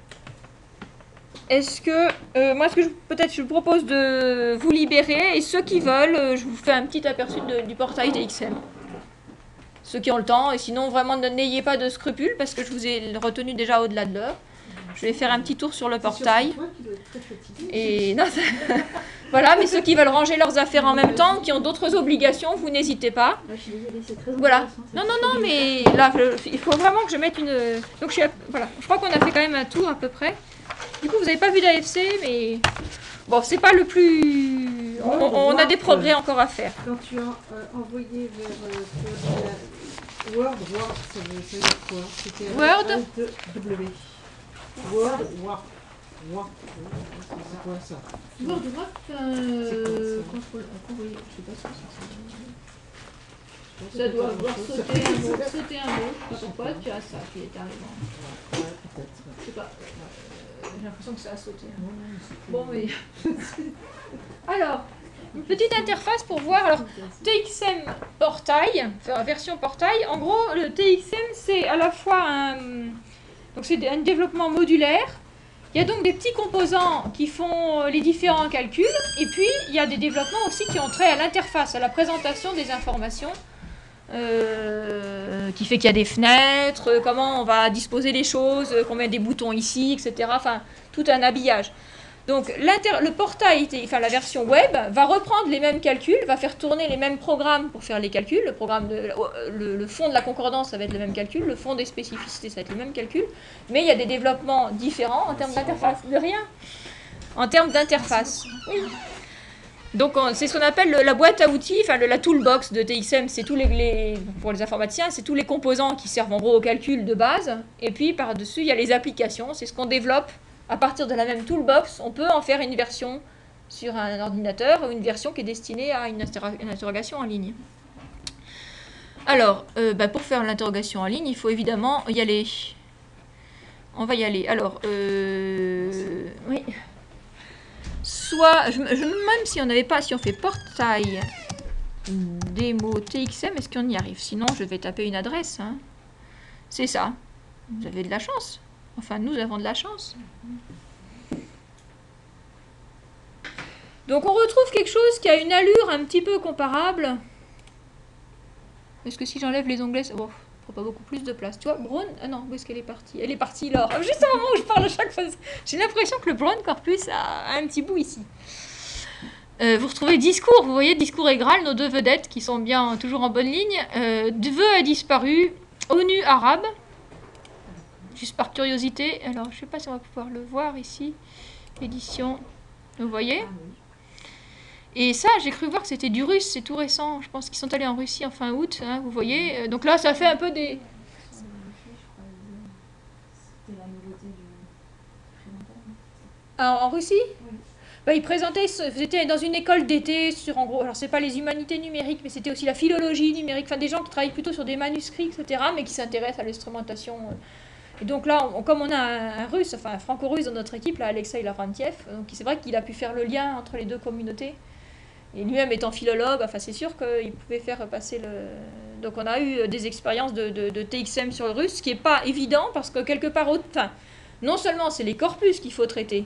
Speaker 1: Est-ce que... moi, peut-être je vous propose de vous libérer, et ceux qui veulent, je vous fais un petit aperçu du portail TXM. Ceux qui ont le temps, et sinon, vraiment, n'ayez pas de scrupules, parce que je vous ai retenu déjà au-delà de l'heure. Je vais faire un petit tour sur le portail. Et non, voilà, mais ceux qui veulent ranger leurs affaires en même temps, qui ont d'autres obligations, vous n'hésitez pas. Voilà. Non, mais là, il faut vraiment que je mette une... Donc, voilà, je crois qu'on a fait quand même un tour à peu près. Du coup, vous n'avez pas vu d'AFC, mais... Bon, c'est pas le plus... On a des progrès encore à faire.
Speaker 5: Quand tu as envoyé vers Word, ça veut dire quoi? C'était
Speaker 1: Word
Speaker 5: W. Word, c'est quoi ça?
Speaker 1: Word, contrôle, envoyer, je sais pas ce que c'est. Ça doit avoir sauté un mot, je sais pas pourquoi tu as ça qui est arrivé.
Speaker 5: Peut-être.
Speaker 1: Je sais pas, j'ai l'impression que ça a sauté. Bon, mais... Alors, une petite interface pour voir, alors, TXM portail, version portail, en gros, le TXM c'est à la fois donc c'est un développement modulaire. Il y a donc des petits composants qui font les différents calculs. Et puis, il y a des développements aussi qui ont trait à l'interface, à la présentation des informations. Qui fait qu'il y a des fenêtres, comment on va disposer les choses, qu'on met des boutons ici, etc. Enfin, tout un habillage. Donc, le portail, enfin la version web, va reprendre les mêmes calculs, va faire tourner les mêmes programmes pour faire les calculs. Le fond de la concordance, ça va être le même calcul. Le fond des spécificités, ça va être le même calcul. Mais il y a des développements différents en termes d'interface. De rien. En termes d'interface. Oui. Donc, c'est ce qu'on appelle la boîte à outils, enfin la toolbox de TXM. C'est pour les informaticiens, c'est tous les composants qui servent en gros au calcul de base. Et puis, par-dessus, il y a les applications. C'est ce qu'on développe. À partir de la même toolbox, on peut en faire une version sur un ordinateur ou une version qui est destinée à une interrogation en ligne. Alors, pour faire l'interrogation en ligne, il faut évidemment y aller. On va y aller. Alors, oui. soit... Je me demande même si on n'avait pas... Si on fait portail démo TXM, est-ce qu'on y arrive? Sinon, je vais taper une adresse. Hein. C'est ça. Vous avez de la chance. Enfin, nous avons de la chance. Donc, on retrouve quelque chose qui a une allure un petit peu comparable. Est-ce que si j'enlève les onglets... Bon, ça prend pas beaucoup plus de place. Tu vois, Brown... Ah non, où est-ce qu'elle est partie? Elle est partie là. Juste au moment où je parle à chaque fois. J'ai l'impression que le Brown Corpus a un petit bout ici. Vous retrouvez Discours, vous voyez Discours et Graal, nos deux vedettes qui sont bien toujours en bonne ligne. Vœu a disparu, ONU arabe, juste par curiosité. Alors, je ne sais pas si on va pouvoir le voir ici. Édition, vous voyez. Et ça, j'ai cru voir que c'était du russe, c'est tout récent. Je pense qu'ils sont allés en Russie en fin août, hein, vous voyez. Donc là, ça fait un peu des...
Speaker 3: C'était la nouveauté du présentateur.
Speaker 1: En Russie? Oui. Bah, ils présentaient, c'était dans une école d'été sur, en gros, alors c'est pas les humanités numériques, mais c'était aussi la philologie numérique, enfin des gens qui travaillent plutôt sur des manuscrits, etc., mais qui s'intéressent à l'instrumentation. Et donc là, comme on a un russe, enfin un franco-russe dans notre équipe, là, Alexei Lavrentiev, donc c'est vrai qu'il a pu faire le lien entre les deux communautés. Et lui-même étant philologue, enfin c'est sûr qu'il pouvait faire passer le... Donc on a eu des expériences de TXM sur le russe, ce qui n'est pas évident, parce que quelque part, enfin, non seulement c'est les corpus qu'il faut traiter,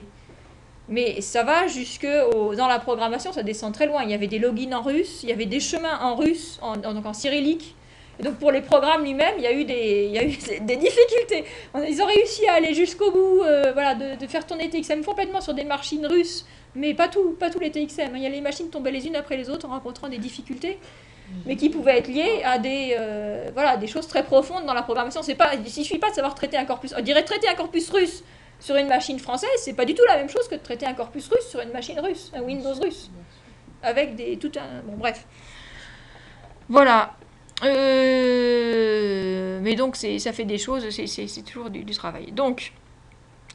Speaker 1: mais ça va jusque dans la programmation, ça descend très loin. Il y avait des logins en russe, il y avait des chemins en russe, donc en cyrillique. Et donc pour les programmes lui-même, il y a eu des difficultés. Ils ont réussi à aller jusqu'au bout, voilà, de faire tourner TXM complètement sur des machines russes, mais pas tous les TXM. Il y a les machines tombaient les unes après les autres en rencontrant des difficultés, mais qui pouvaient être liées à des choses très profondes dans la programmation. Il ne suffit pas de savoir traiter un corpus. On dirait traiter un corpus russe sur une machine française, c'est pas du tout la même chose que de traiter un corpus russe sur une machine russe, un Windows russe, avec bon bref. Voilà. Mais donc ça fait des choses, c'est toujours du travail. Donc,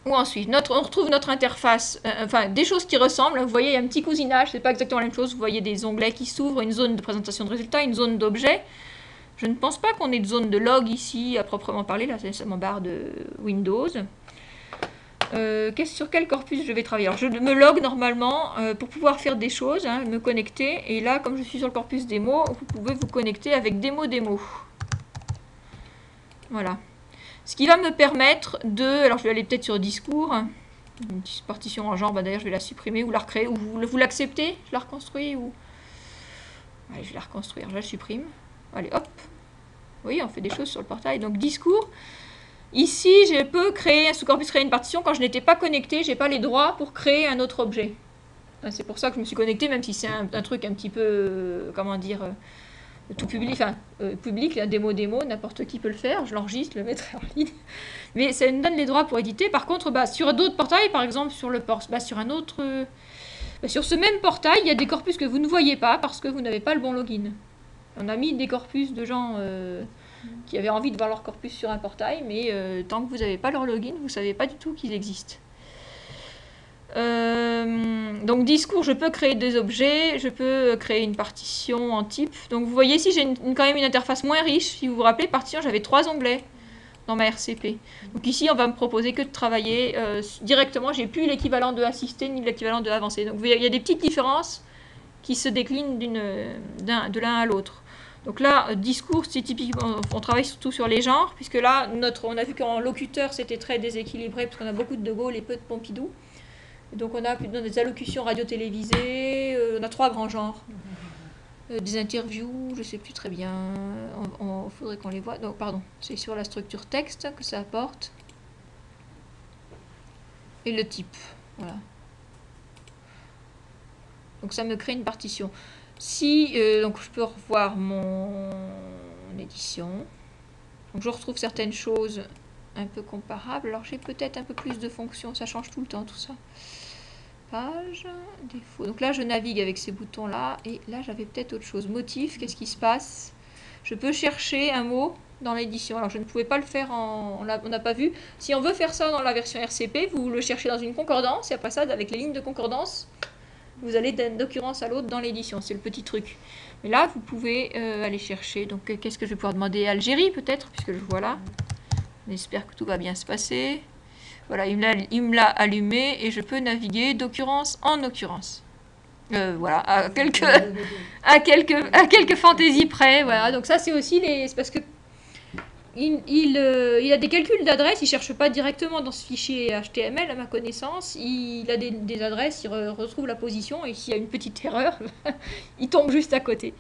Speaker 1: ou ensuite, on retrouve notre interface, enfin des choses qui ressemblent. Vous voyez, il y a un petit cousinage, c'est pas exactement la même chose. Vous voyez des onglets qui s'ouvrent, une zone de présentation de résultats, une zone d'objets. Je ne pense pas qu'on ait de zone de log ici à proprement parler. Là, c'est seulement barre de Windows. Sur quel corpus je vais travailler? Alors je me log normalement pour pouvoir faire des choses, hein, me connecter, et là comme je suis sur le corpus démo, vous pouvez vous connecter avec démo. Voilà. Ce qui va me permettre alors je vais aller peut-être sur Discours, une petite partition en genre, d'ailleurs je vais la supprimer ou la recréer, ou vous l'acceptez, je la reconstruis, ou... Allez, je vais la reconstruire, je la supprime. Allez hop. Oui, on fait des choses sur le portail, donc Discours. Ici, je peux créer, sous corpus créer une partition. Quand je n'étais pas connecté, je n'ai pas les droits pour créer un autre objet. C'est pour ça que je me suis connectée, même si c'est un truc un petit peu, comment dire, tout public, enfin, public, la démo, n'importe qui peut le faire. Je l'enregistre, le mettrai en ligne. Mais ça me donne les droits pour éditer. Par contre, sur d'autres portails, par exemple, sur sur ce même portail, il y a des corpus que vous ne voyez pas parce que vous n'avez pas le bon login. On a mis des corpus de gens... qui avaient envie de voir leur corpus sur un portail, mais tant que vous n'avez pas leur login, vous ne savez pas du tout qu'ils existent. Donc Discours, je peux créer des objets, je peux créer une partition en type. Donc vous voyez ici, j'ai quand même une interface moins riche. Si vous vous rappelez, partition, j'avais 3 onglets dans ma RCP. Donc ici, on va me proposer que de travailler directement. J'ai plus l'équivalent de assisté ni l'équivalent de avancé. Donc il y a des petites différences qui se déclinent de l'un à l'autre. Donc là, Discours, c'est typiquement, on travaille surtout sur les genres, puisque là, on a vu qu'en locuteur, c'était très déséquilibré, parce qu'on a beaucoup de Gaulle et peu de Pompidou. Et donc on a des allocutions radio-télévisées, on a 3 grands genres. Des interviews, je ne sais plus très bien, il faudrait qu'on les voit. Donc pardon, c'est sur la structure texte que ça apporte. Et le type, voilà. Donc ça me crée une partition. Donc je peux revoir mon édition. Donc je retrouve certaines choses un peu comparables. Alors j'ai peut-être un peu plus de fonctions, ça change tout le temps tout ça. Page, défaut. Donc là je navigue avec ces boutons là, et là j'avais peut-être autre chose. Motif, qu'est-ce qui se passe? Je peux chercher un mot dans l'édition. Alors je ne pouvais pas le faire on n'a pas vu. Si on veut faire ça dans la version RCP, vous le cherchez dans une concordance, et après ça avec les lignes de concordance, vous allez d'une occurrence à l'autre dans l'édition, c'est le petit truc. Mais là, vous pouvez aller chercher. Donc, qu'est-ce que je vais pouvoir demander? Algérie, peut-être, puisque je vois là. J'espère que tout va bien se passer. Voilà, il me l'a allumé et je peux naviguer d'occurrence en occurrence. Voilà, à quelques fantaisies près. Voilà, donc ça c'est aussi c'est parce que il a des calculs d'adresse, il ne cherche pas directement dans ce fichier HTML à ma connaissance, il a des adresses, il retrouve la position et s'il y a une petite erreur, il tombe juste à côté.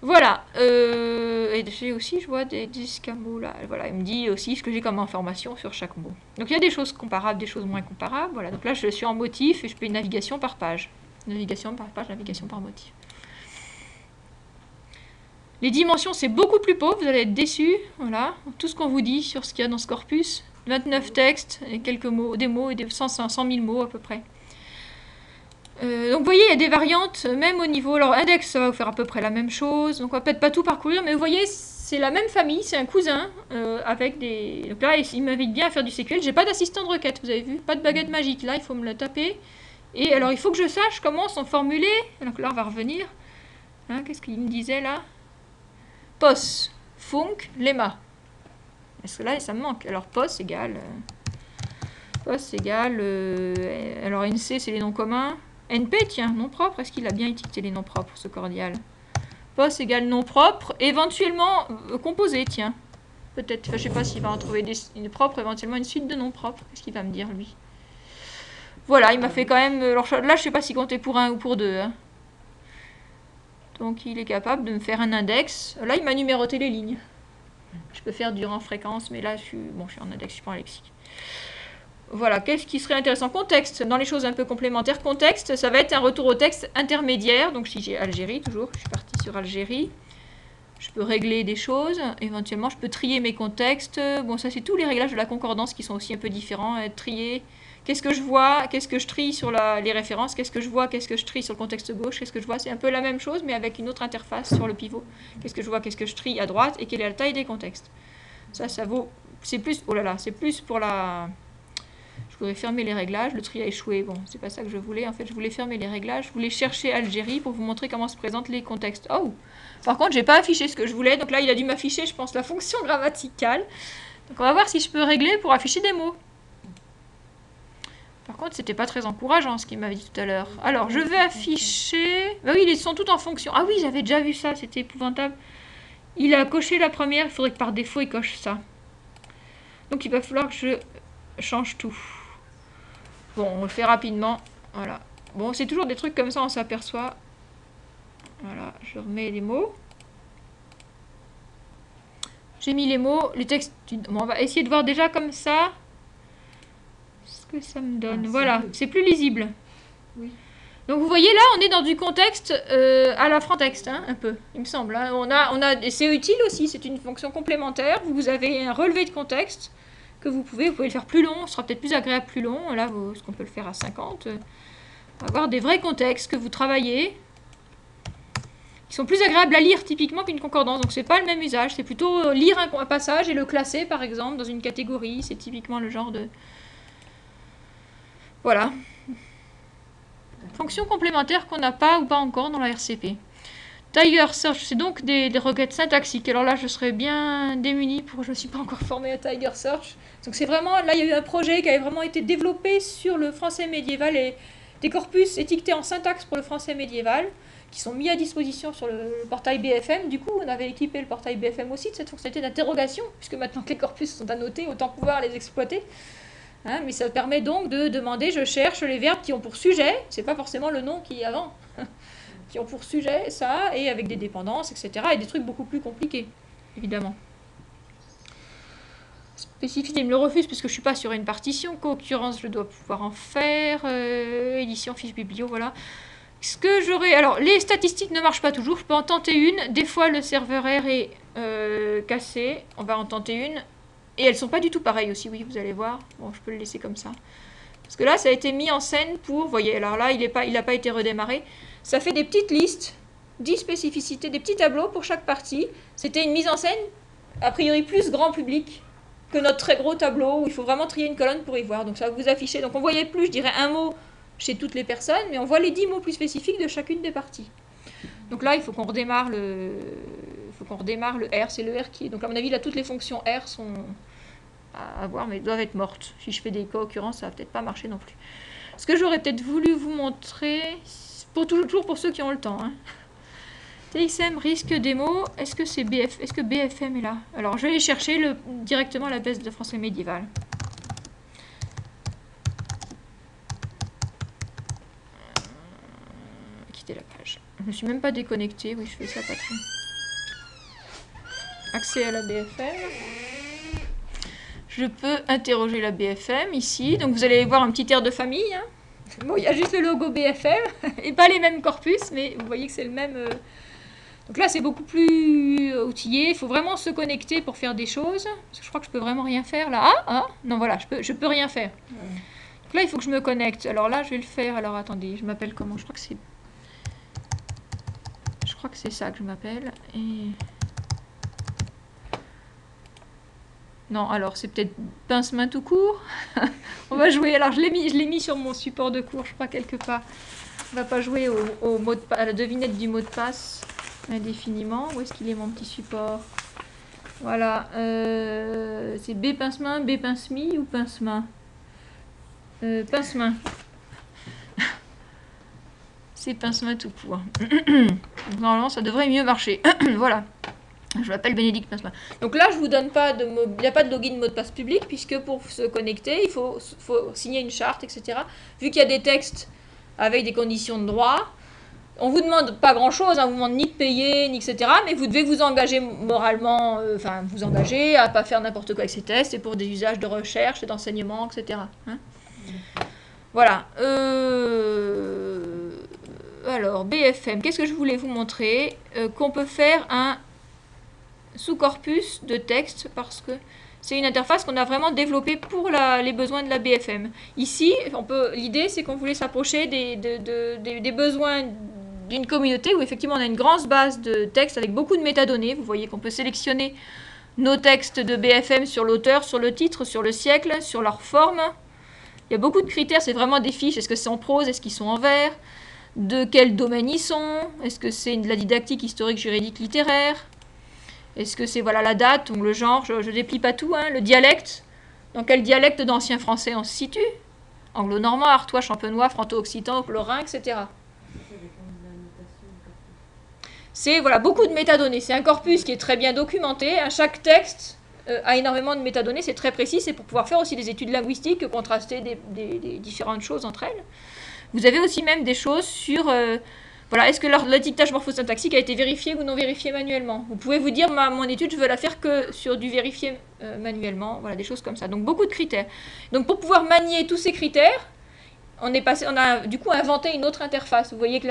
Speaker 1: Voilà, et j'ai aussi, je vois des escamots là, voilà, il me dit aussi ce que j'ai comme information sur chaque mot. Donc il y a des choses comparables, des choses moins comparables, voilà, donc là je suis en motif et je fais une navigation par page. Navigation par page, navigation par motif. Les dimensions, c'est beaucoup plus pauvre, vous allez être déçus. Voilà, tout ce qu'on vous dit sur ce qu'il y a dans ce corpus. 29 textes, et quelques mots, des mots, et 100 000 mots à peu près. Donc vous voyez, il y a des variantes, même au niveau... Alors index, ça va vous faire à peu près la même chose. Donc on va peut-être pas tout parcourir, mais vous voyez, c'est la même famille, c'est un cousin, avec des... Donc là, il m'invite bien à faire du SQL. J'ai pas d'assistant de requête, vous avez vu, pas de baguette magique. Là, il faut me le taper. Et alors, il faut que je sache comment sont formulés. Donc là, on va revenir. Hein, qu'est-ce qu'il me disait là? Pos, func, lemma. Parce que là, ça me manque. Alors, pos égale... alors, nc, c'est les noms communs. np, tiens, nom propre. Est-ce qu'il a bien étiqueté les noms propres, ce cordial? Pos égale nom propre. Éventuellement, composé, tiens. Peut-être, enfin, je sais pas s'il va en trouver une propre, éventuellement une suite de noms propres. Qu'est-ce qu'il va me dire, lui? Voilà, il m'a fait quand même... Alors là, je sais pas s'il comptait pour 1 ou pour 2. Hein. Donc, il est capable de me faire un index. Là, il m'a numéroté les lignes. Je peux faire du rang fréquence, mais là, je suis en index, je suis pas en lexique. Voilà, qu'est-ce qui serait intéressant? Contexte, dans les choses un peu complémentaires. Contexte, ça va être un retour au texte intermédiaire. Donc, si j'ai Algérie, toujours, je suis partie sur Algérie. Je peux régler des choses. Éventuellement, je peux trier mes contextes. Bon, ça, c'est tous les réglages de la concordance qui sont aussi un peu différents. Trier... Qu'est-ce que je vois? Qu'est-ce que je trie sur les références? Qu'est-ce que je vois? Qu'est-ce que je trie sur le contexte gauche? Qu'est-ce que je vois? C'est un peu la même chose, mais avec une autre interface sur le pivot. Qu'est-ce que je vois? Qu'est-ce que je trie à droite? Et quelle est la taille des contextes? Ça vaut... C'est plus... Oh là là, c'est plus pour la... Je voudrais fermer les réglages. Le tri a échoué. Bon, c'est pas ça que je voulais. En fait, je voulais fermer les réglages. Je voulais chercher Algérie pour vous montrer comment se présentent les contextes. Oh! Par contre, j'ai pas affiché ce que je voulais. Donc là, il a dû m'afficher, je pense, la fonction grammaticale. Donc on va voir si je peux régler pour afficher des mots. Par contre, c'était pas très encourageant ce qu'il m'avait dit tout à l'heure. Alors, je vais afficher... Bah oui, ils sont tous en fonction. Ah oui, j'avais déjà vu ça, c'était épouvantable. Il a coché la première, il faudrait que par défaut, il coche ça. Donc, il va falloir que je change tout. Bon, on le fait rapidement. Voilà. Bon, c'est toujours des trucs comme ça, on s'aperçoit. Voilà, je remets les mots. J'ai mis les mots, les textes... Bon, on va essayer de voir déjà comme ça... que ça me donne. Voilà, c'est plus lisible. Oui. Donc vous voyez là, on est dans du contexte à la Frontext, hein, un peu, il me semble. Hein. C'est utile aussi, c'est une fonction complémentaire. Vous avez un relevé de contexte que vous pouvez le faire plus long, ce sera peut-être plus agréable plus long. Là, ce qu'on peut le faire à 50. Avoir des vrais contextes que vous travaillez, qui sont plus agréables à lire typiquement qu'une concordance. Donc c'est pas le même usage, c'est plutôt lire un passage et le classer par exemple dans une catégorie. C'est typiquement le genre de... Voilà. Fonction complémentaire qu'on n'a pas ou pas encore dans la RCP. Tiger Search, c'est donc des requêtes syntaxiques. Alors là, je serais bien démunie pour... Je ne suis pas encore formée à Tiger Search. Donc c'est vraiment... Là, il y a eu un projet qui avait vraiment été développé sur le français médiéval et des corpus étiquetés en syntaxe pour le français médiéval qui sont mis à disposition sur le portail BFM. Du coup, on avait équipé le portail BFM aussi de cette fonctionnalité d'interrogation, puisque maintenant que les corpus sont annotés, autant pouvoir les exploiter. Hein, mais ça permet donc de demander, je cherche les verbes qui ont pour sujet, c'est pas forcément le nom qui est avant, qui ont pour sujet ça, et avec des dépendances, etc. Et des trucs beaucoup plus compliqués, évidemment. Spécificité, il me le refuse puisque je ne suis pas sur une partition. Concurrence, je dois pouvoir en faire. Édition, fiche biblio, voilà. Ce que j'aurais... Alors, les statistiques ne marchent pas toujours. Je peux en tenter une. Des fois, le serveur R est cassé. On va en tenter une. Et elles sont pas du tout pareilles aussi, oui, vous allez voir. Bon, je peux le laisser comme ça. Parce que là, ça a été mis en scène pour... Vous voyez, alors là, il n'a pas été redémarré. Ça fait des petites listes, 10 spécificités, des petits tableaux pour chaque partie. C'était une mise en scène, a priori, plus grand public que notre très gros tableau, où il faut vraiment trier une colonne pour y voir. Donc ça va vous afficher. Donc on voyait plus, je dirais, un mot chez toutes les personnes, mais on voit les 10 mots plus spécifiques de chacune des parties. Donc là, il faut qu'on redémarre le R, c'est le R qui est... Donc à mon avis, là, toutes les fonctions R à voir, mais elles doivent être mortes. Si je fais des co-occurrences, ça va peut-être pas marcher non plus. Ce que j'aurais peut-être voulu vous montrer, toujours pour ceux qui ont le temps, hein. TXM, risque démo, est-ce que BFM est là? Alors, je vais aller chercher directement la baisse de français médiéval. Quitter la page. Je me suis même pas déconnectée. Oui, je fais ça, patron. Accès à la BFM. Je peux interroger la BFM ici. Donc, vous allez voir un petit air de famille, hein. Bon, il y a juste le logo BFM et pas les mêmes corpus, mais vous voyez que c'est le même... Donc là, c'est beaucoup plus outillé. Il faut vraiment se connecter pour faire des choses. Parce que je crois que je peux vraiment rien faire là. Non, voilà, je peux rien faire. Donc là, il faut que je me connecte. Alors là, je vais le faire. Alors attendez, je m'appelle comment? Je crois que c'est ça que je m'appelle. Et... Non, alors c'est peut-être pince-main tout court. On va jouer. Alors je l'ai mis sur mon support de cours, je crois, quelque part. On va pas jouer à la devinette du mot de passe indéfiniment. Où est-ce qu'il est mon petit support? Voilà. C'est B pince-main, B pince-mi ou pince-main? Pince-main. C'est pince-main tout court. Normalement, ça devrait mieux marcher. Voilà. Je m'appelle Bénédicte Pince-main. Donc là, je vous donne pas de mot, il n'y a pas de login mot de passe public, puisque pour se connecter, il faut signer une charte, etc. Vu qu'il y a des textes avec des conditions de droit, on vous demande pas grand-chose, on vous demande ni de payer, ni etc. Mais vous devez vous engager moralement, vous engager à pas faire n'importe quoi avec ces tests, et pour des usages de recherche et d'enseignement, etc. Hein, voilà. Alors, BFM, qu'est-ce que je voulais vous montrer? Qu'on peut faire un sous-corpus de texte, parce que c'est une interface qu'on a vraiment développée pour les besoins de la BFM. Ici, l'idée, c'est qu'on voulait s'approcher des besoins d'une communauté où effectivement on a une grande base de textes avec beaucoup de métadonnées. Vous voyez qu'on peut sélectionner nos textes de BFM sur l'auteur, sur le titre, sur le siècle, sur leur forme. Il y a beaucoup de critères, c'est vraiment des fiches. Est-ce que c'est en prose, est-ce qu'ils sont en vers? De quel domaine ils sont? Est-ce que c'est de la didactique historique, juridique, littéraire? Est-ce que c'est la date ou le genre? Je ne déplie pas tout, hein. Le dialecte, dans quel dialecte d'ancien français on se situe? Anglo-normand, artois, champenois, franco-occitan, lorrain, etc. C'est beaucoup de métadonnées. C'est un corpus qui est très bien documenté. Chaque texte a énormément de métadonnées. C'est très précis. C'est pour pouvoir faire aussi des études linguistiques, contraster des différentes choses entre elles. Vous avez aussi même des choses sur... est-ce que l'étiquetage morphosyntaxique a été vérifié ou non vérifié manuellement? Vous pouvez vous dire, mon étude, je veux la faire que sur du vérifié manuellement. Voilà, des choses comme ça. Donc, beaucoup de critères. Donc, pour pouvoir manier tous ces critères, on a du coup inventé une autre interface. Vous voyez que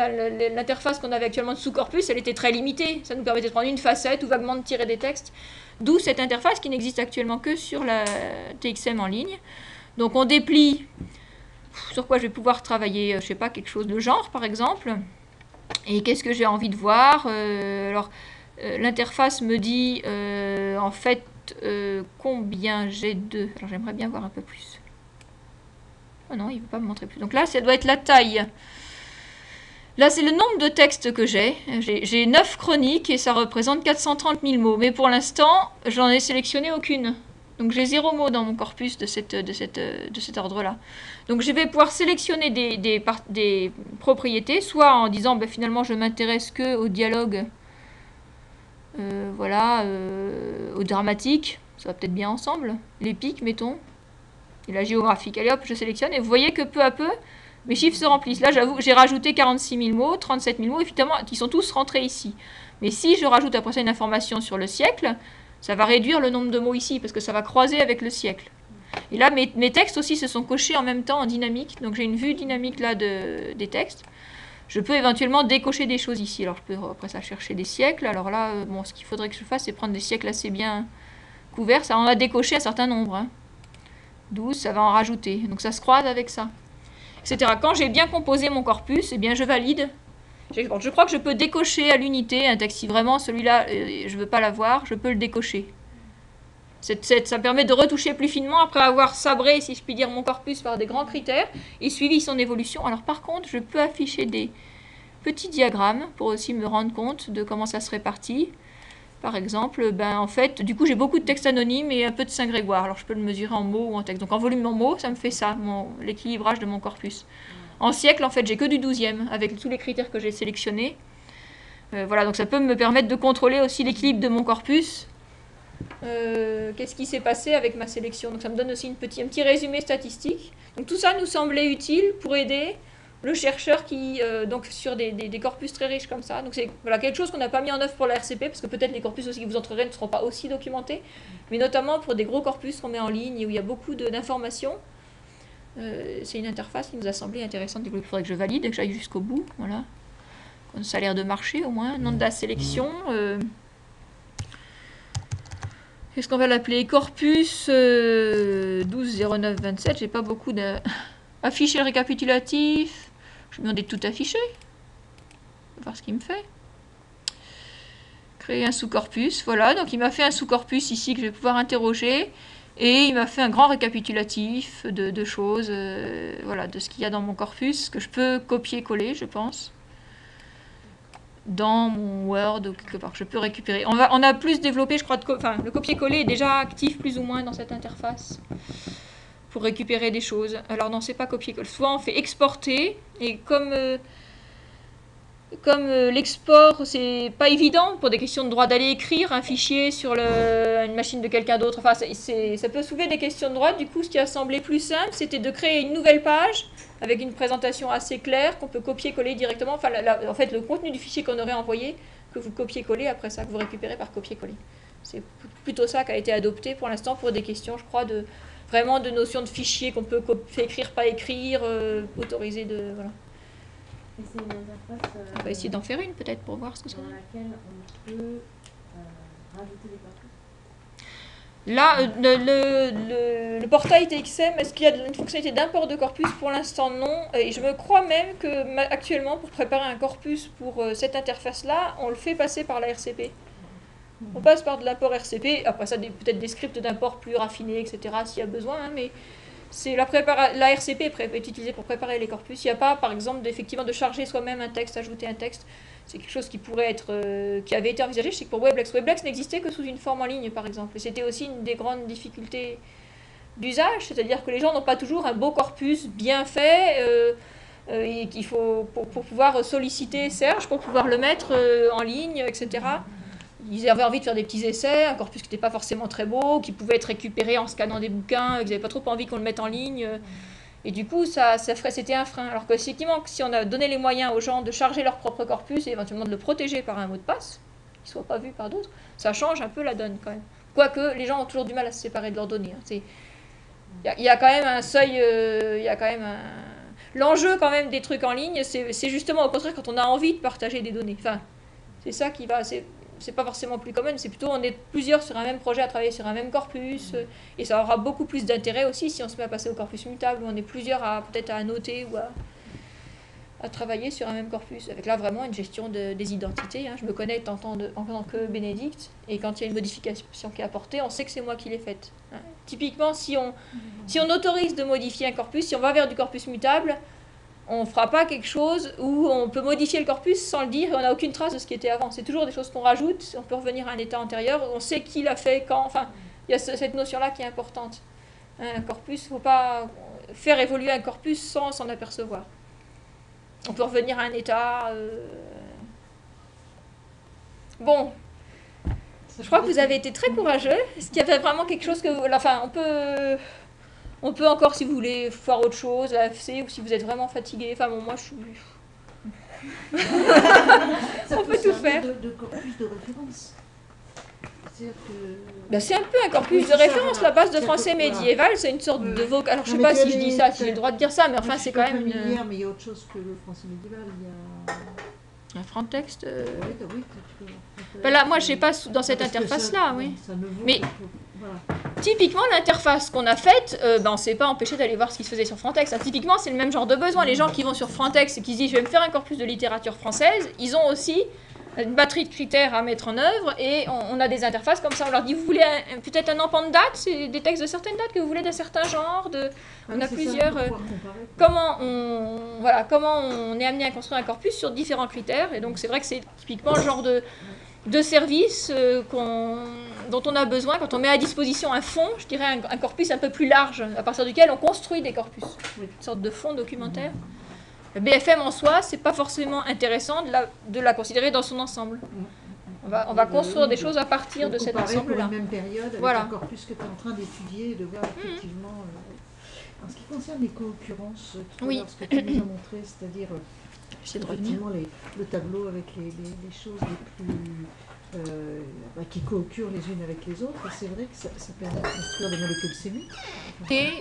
Speaker 1: l'interface qu'on avait actuellement de sous-corpus, elle était très limitée. Ça nous permettait de prendre une facette ou vaguement de tirer des textes. D'où cette interface qui n'existe actuellement que sur la TXM en ligne. Donc, on déplie sur quoi je vais pouvoir travailler, je sais pas, quelque chose de genre, par exemple. Et qu'est-ce que j'ai envie de voir? L'interface me dit en fait combien j'ai de... Alors j'aimerais bien voir un peu plus. Oh non, il ne veut pas me montrer plus. Donc là, ça doit être la taille. Là, c'est le nombre de textes que j'ai. J'ai 9 chroniques et ça représente 430 000 mots. Mais pour l'instant, j'en ai sélectionné aucune. Donc j'ai 0 mots dans mon corpus de cet ordre-là. Donc je vais pouvoir sélectionner des propriétés, soit en disant finalement je m'intéresse que au dialogue, au dramatique, ça va peut-être bien ensemble, l'épique mettons, et la géographique. Allez hop, je sélectionne et vous voyez que peu à peu mes chiffres se remplissent. Là j'avoue que j'ai rajouté 46 000 mots, 37 000 mots, évidemment qui sont tous rentrés ici. Mais si je rajoute après ça une information sur le siècle, ça va réduire le nombre de mots ici, parce que ça va croiser avec le siècle. Et là, mes textes aussi se sont cochés en même temps en dynamique. Donc j'ai une vue dynamique là des textes. Je peux éventuellement décocher des choses ici. Alors je peux après ça chercher des siècles. Alors là, ce qu'il faudrait que je fasse, c'est prendre des siècles assez bien couverts. Ça en a décoché un certain nombre. Hein. 12, ça va en rajouter. Donc ça se croise avec ça. Etc. Quand j'ai bien composé mon corpus, je valide. Je crois que je peux décocher à l'unité un texte. Si vraiment celui-là, je ne veux pas l'avoir, je peux le décocher. Ça me permet de retoucher plus finement après avoir sabré, si je puis dire, mon corpus par des grands critères et suivi son évolution. Alors par contre, je peux afficher des petits diagrammes pour aussi me rendre compte de comment ça se répartit. Par exemple, en fait, du coup, j'ai beaucoup de textes anonymes et un peu de Saint-Grégoire. Alors, je peux le mesurer en mots ou en texte. Donc, en volume en mots, ça me fait ça, l'équilibrage de mon corpus. En siècle, en fait, j'ai que du 12e, avec tous les critères que j'ai sélectionnés. Voilà, donc ça peut me permettre de contrôler aussi l'équilibre de mon corpus. Qu'est-ce qui s'est passé avec ma sélection? Donc, ça me donne aussi un petit résumé statistique. Donc, tout ça nous semblait utile pour aider le chercheur qui, donc sur des corpus très riches comme ça. Donc c'est quelque chose qu'on n'a pas mis en œuvre pour la RCP, parce que peut-être les corpus aussi que vous entrerez ne seront pas aussi documentés, mais notamment pour des gros corpus qu'on met en ligne et où il y a beaucoup d'informations. C'est une interface qui nous a semblé intéressante. Il faudrait que je valide et que j'aille jusqu'au bout. Voilà. Ça a l'air de marcher au moins. Nom de la sélection. Qu'est-ce qu'on va l'appeler? Corpus 120927. J'ai pas beaucoup de... Afficher le récapitulatif. Je vais demander de tout afficher. On va voir ce qu'il me fait. Créer un sous-corpus. Voilà, donc il m'a fait un sous-corpus ici que je vais pouvoir interroger. Et il m'a fait un grand récapitulatif de choses, voilà, de ce qu'il y a dans mon corpus, que je peux copier-coller, je pense, dans mon Word ou quelque part. Je peux récupérer. On a plus développé, je crois, le copier-coller est déjà actif plus ou moins dans cette interface, pour récupérer des choses. Alors non, c'est pas copier-coller. Soit on fait exporter, et comme l'export, c'est pas évident pour des questions de droit d'aller écrire un fichier sur une machine de quelqu'un d'autre. Enfin, ça peut soulever des questions de droit. Du coup, ce qui a semblé plus simple, c'était de créer une nouvelle page avec une présentation assez claire qu'on peut copier-coller directement. Enfin, en fait, le contenu du fichier qu'on aurait envoyé, que vous copiez-coller, après ça, que vous récupérez par copier-coller. C'est plutôt ça qui a été adopté pour l'instant pour des questions, je crois, vraiment de notions de fichiers qu'on peut écrire, pas écrire, autoriser de... Voilà.
Speaker 3: Et c'est une interface
Speaker 1: on va essayer d'en faire une peut-être pour voir ce que ça
Speaker 3: dans
Speaker 1: donne.
Speaker 3: laquelle on peut rajouter des corpus.
Speaker 1: Là, le portail TXM, est-ce qu'il y a une fonctionnalité d'import de corpus? Pour l'instant, non. Et je me crois même que actuellement, pour préparer un corpus pour cette interface-là, on le fait passer par la RCP. On passe par de l'import RCP. Après ça, peut-être des scripts d'import plus raffinés, etc., s'il y a besoin, hein, mais... la RCP est utilisée pour préparer les corpus. Il n'y a pas, par exemple, effectivement, de charger soi-même un texte, ajouter un texte. C'est quelque chose qui pourrait être, qui avait été envisagé. Je sais que pour Weblex, Weblex n'existait que sous une forme en ligne, par exemple. Et c'était aussi une des grandes difficultés d'usage, c'est-à-dire que les gens n'ont pas toujours un beau corpus bien fait, et qu'il faut pour pouvoir solliciter Serge, pour pouvoir le mettre en ligne, etc. Ils avaient envie de faire des petits essais, un corpus qui n'était pas forcément très beau, qui pouvait être récupéré en scannant des bouquins, ils n'avaient pas trop envie qu'on le mette en ligne. Et du coup, c'était un frein. Alors qu'effectivement, si on a donné les moyens aux gens de charger leur propre corpus et éventuellement de le protéger par un mot de passe, qui ne soit pas vu par d'autres, ça change un peu la donne quand même. Quoique, les gens ont toujours du mal à se séparer de leurs données. Il y a quand même un seuil, l'enjeu quand même des trucs en ligne, c'est justement au contraire quand on a envie de partager des données. Enfin, c'est ça qui va... C'est pas forcément plus commun, c'est plutôt on est plusieurs sur un même projet à travailler sur un même corpus, et ça aura beaucoup plus d'intérêt aussi si on se met à passer au corpus mutable, où on est plusieurs peut-être à annoter ou à travailler sur un même corpus, avec là vraiment une gestion des identités. Hein. Je me connais en tant que Bénédicte, et quand il y a une modification qui est apportée, on sait que c'est moi qui l'ai faite. Hein. Typiquement, si on autorise de modifier un corpus, si on va vers du corpus mutable, on ne fera pas quelque chose où on peut modifier le corpus sans le dire et on n'a aucune trace de ce qui était avant. C'est toujours des choses qu'on rajoute, on peut revenir à un état antérieur, on sait qui l'a fait, quand, enfin, il y a cette notion-là qui est importante. Un corpus, il ne faut pas faire évoluer un corpus sans s'en apercevoir. On peut revenir à un état... Bon, je crois que vous avez été très courageux. Est-ce qu'il y avait vraiment quelque chose que... Enfin, on peut encore, si vous voulez, faire autre chose, la FC, ou si vous êtes vraiment fatigué. Enfin, bon, moi, je suis... on peut tout faire.
Speaker 5: De corpus de référence.
Speaker 1: C'est un peu un corpus de référence. La base de français médiéval, c'est une sorte de vocabulaire. Alors, je ne sais pas si je dis ça, si j'ai le droit de dire ça, mais enfin, c'est quand même une...
Speaker 5: Mais il y a autre chose que le français médiéval. Il y a...
Speaker 1: Un franc-texte.
Speaker 5: Oui, tu peux...
Speaker 1: Là, moi, je ne sais pas dans cette interface-là, oui. Mais typiquement, l'interface qu'on a faite, on ne s'est pas empêché d'aller voir ce qui se faisait sur Frontex. Typiquement, c'est le même genre de besoin. Les gens qui vont sur Frontex et qui se disent « je vais me faire un corpus de littérature française », ils ont aussi une batterie de critères à mettre en œuvre, et on a des interfaces comme ça. On leur dit « vous voulez peut-être un empan de date, c'est des textes de certaines dates que vous voulez d'un certain genre, on a plusieurs... comment on est amené à construire un corpus sur différents critères, et donc c'est vrai que c'est typiquement le genre de de services dont on a besoin quand on met à disposition un fonds, je dirais un corpus un peu plus large, à partir duquel on construit des corpus, une sorte de fonds documentaire. Le BFM en soi, c'est pas forcément intéressant de la considérer dans son ensemble. On va construire des choses à partir de cet ensemble-là.
Speaker 5: Pour la même période, avec
Speaker 1: voilà.
Speaker 5: un corpus que tu es en train d'étudier, de voir effectivement... En ce qui concerne les co-occurrences, ce que tu nous as montré, c'est-à-dire effectivement le tableau avec les choses les plus... qui co-occurrent les unes avec les autres, c'est vrai que ça permet de construire des molécules sémiques.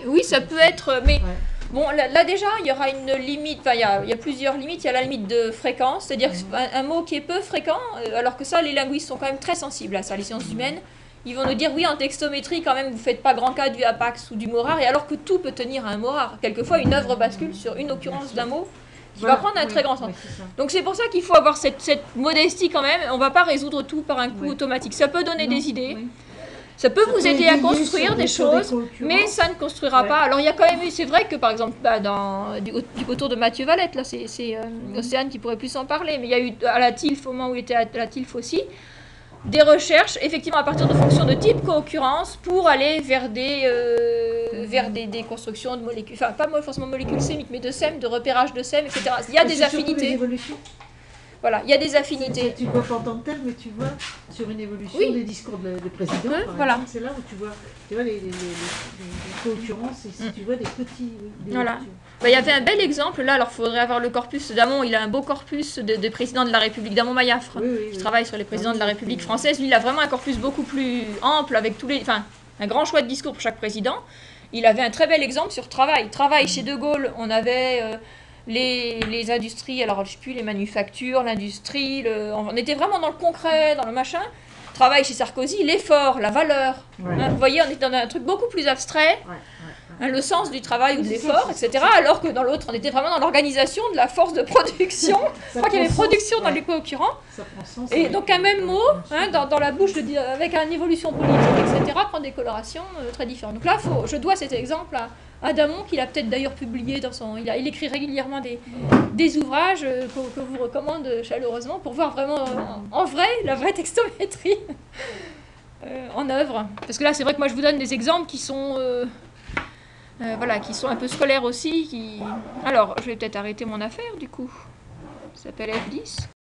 Speaker 1: Oui, ça peut être... Mais bon, là déjà, il y aura une limite, enfin il y a plusieurs limites. Il y a la limite de fréquence, c'est-à-dire un mot qui est peu fréquent, alors que ça, les linguistes sont quand même très sensibles à ça, les sciences humaines. Ils vont nous dire, oui, en textométrie, quand même, vous ne faites pas grand cas du apax ou du mot rare, et alors que tout peut tenir à un mot rare. Quelquefois, une œuvre bascule sur une occurrence d'un mot qui va prendre un très grand sens. Donc c'est pour ça qu'il faut avoir cette modestie quand même. On ne va pas résoudre tout par un coup automatique. Ça peut donner des idées. Ça peut vous aider à construire des choses, mais ça ne construira pas. Alors il y a quand même eu, c'est vrai que par exemple, autour de Mathieu Valette, là c'est Océane qui pourrait plus en parler, mais il y a eu à la TILF, au moment où il était à la TILF aussi, des recherches, effectivement à partir de fonctions de type co-occurrence, pour aller vers des constructions de molécules, enfin pas forcément molécules sémiques, mais de SEM, de repérage de SEM, etc. Il y a des affinités. Voilà, il y a des affinités.
Speaker 5: Tu vois pas en tant que tel, mais tu vois sur une évolution des discours de président, par exemple, c'est là où tu vois les co-occurrences, et si tu vois des petits...
Speaker 1: voilà. Il y avait un bel exemple, là, alors il faudrait avoir le corpus d'Amont, il a un beau corpus de président de la République, d'Amont Mayafre, qui travaille sur les présidents de la République française. Lui, il a vraiment un corpus beaucoup plus ample, avec un grand choix de discours pour chaque président. Il avait un très bel exemple sur travail. Travail chez De Gaulle, on avait... les industries, alors je ne sais plus, les manufactures, l'industrie, on était vraiment dans le concret, dans le machin. Travail chez Sarkozy, l'effort, la valeur. Vous voyez, on était dans un truc beaucoup plus abstrait, le sens du travail ou de l'effort, etc. Alors que dans l'autre, on était vraiment dans l'organisation de la force de production. Je crois qu'il y avait production dans les co-occurrents. Et donc un même mot, dans la bouche, avec une évolution politique, etc., prend des colorations très différentes. Donc là, je dois cet exemple à Damon, qu'il a peut-être d'ailleurs publié dans son... Il écrit régulièrement des ouvrages que vous recommande chaleureusement pour voir vraiment en vrai, la vraie textométrie en œuvre. Parce que là, c'est vrai que moi, je vous donne des exemples qui sont... qui sont un peu scolaires aussi. Alors, je vais peut-être arrêter mon affaire, du coup. Ça s'appelle F10.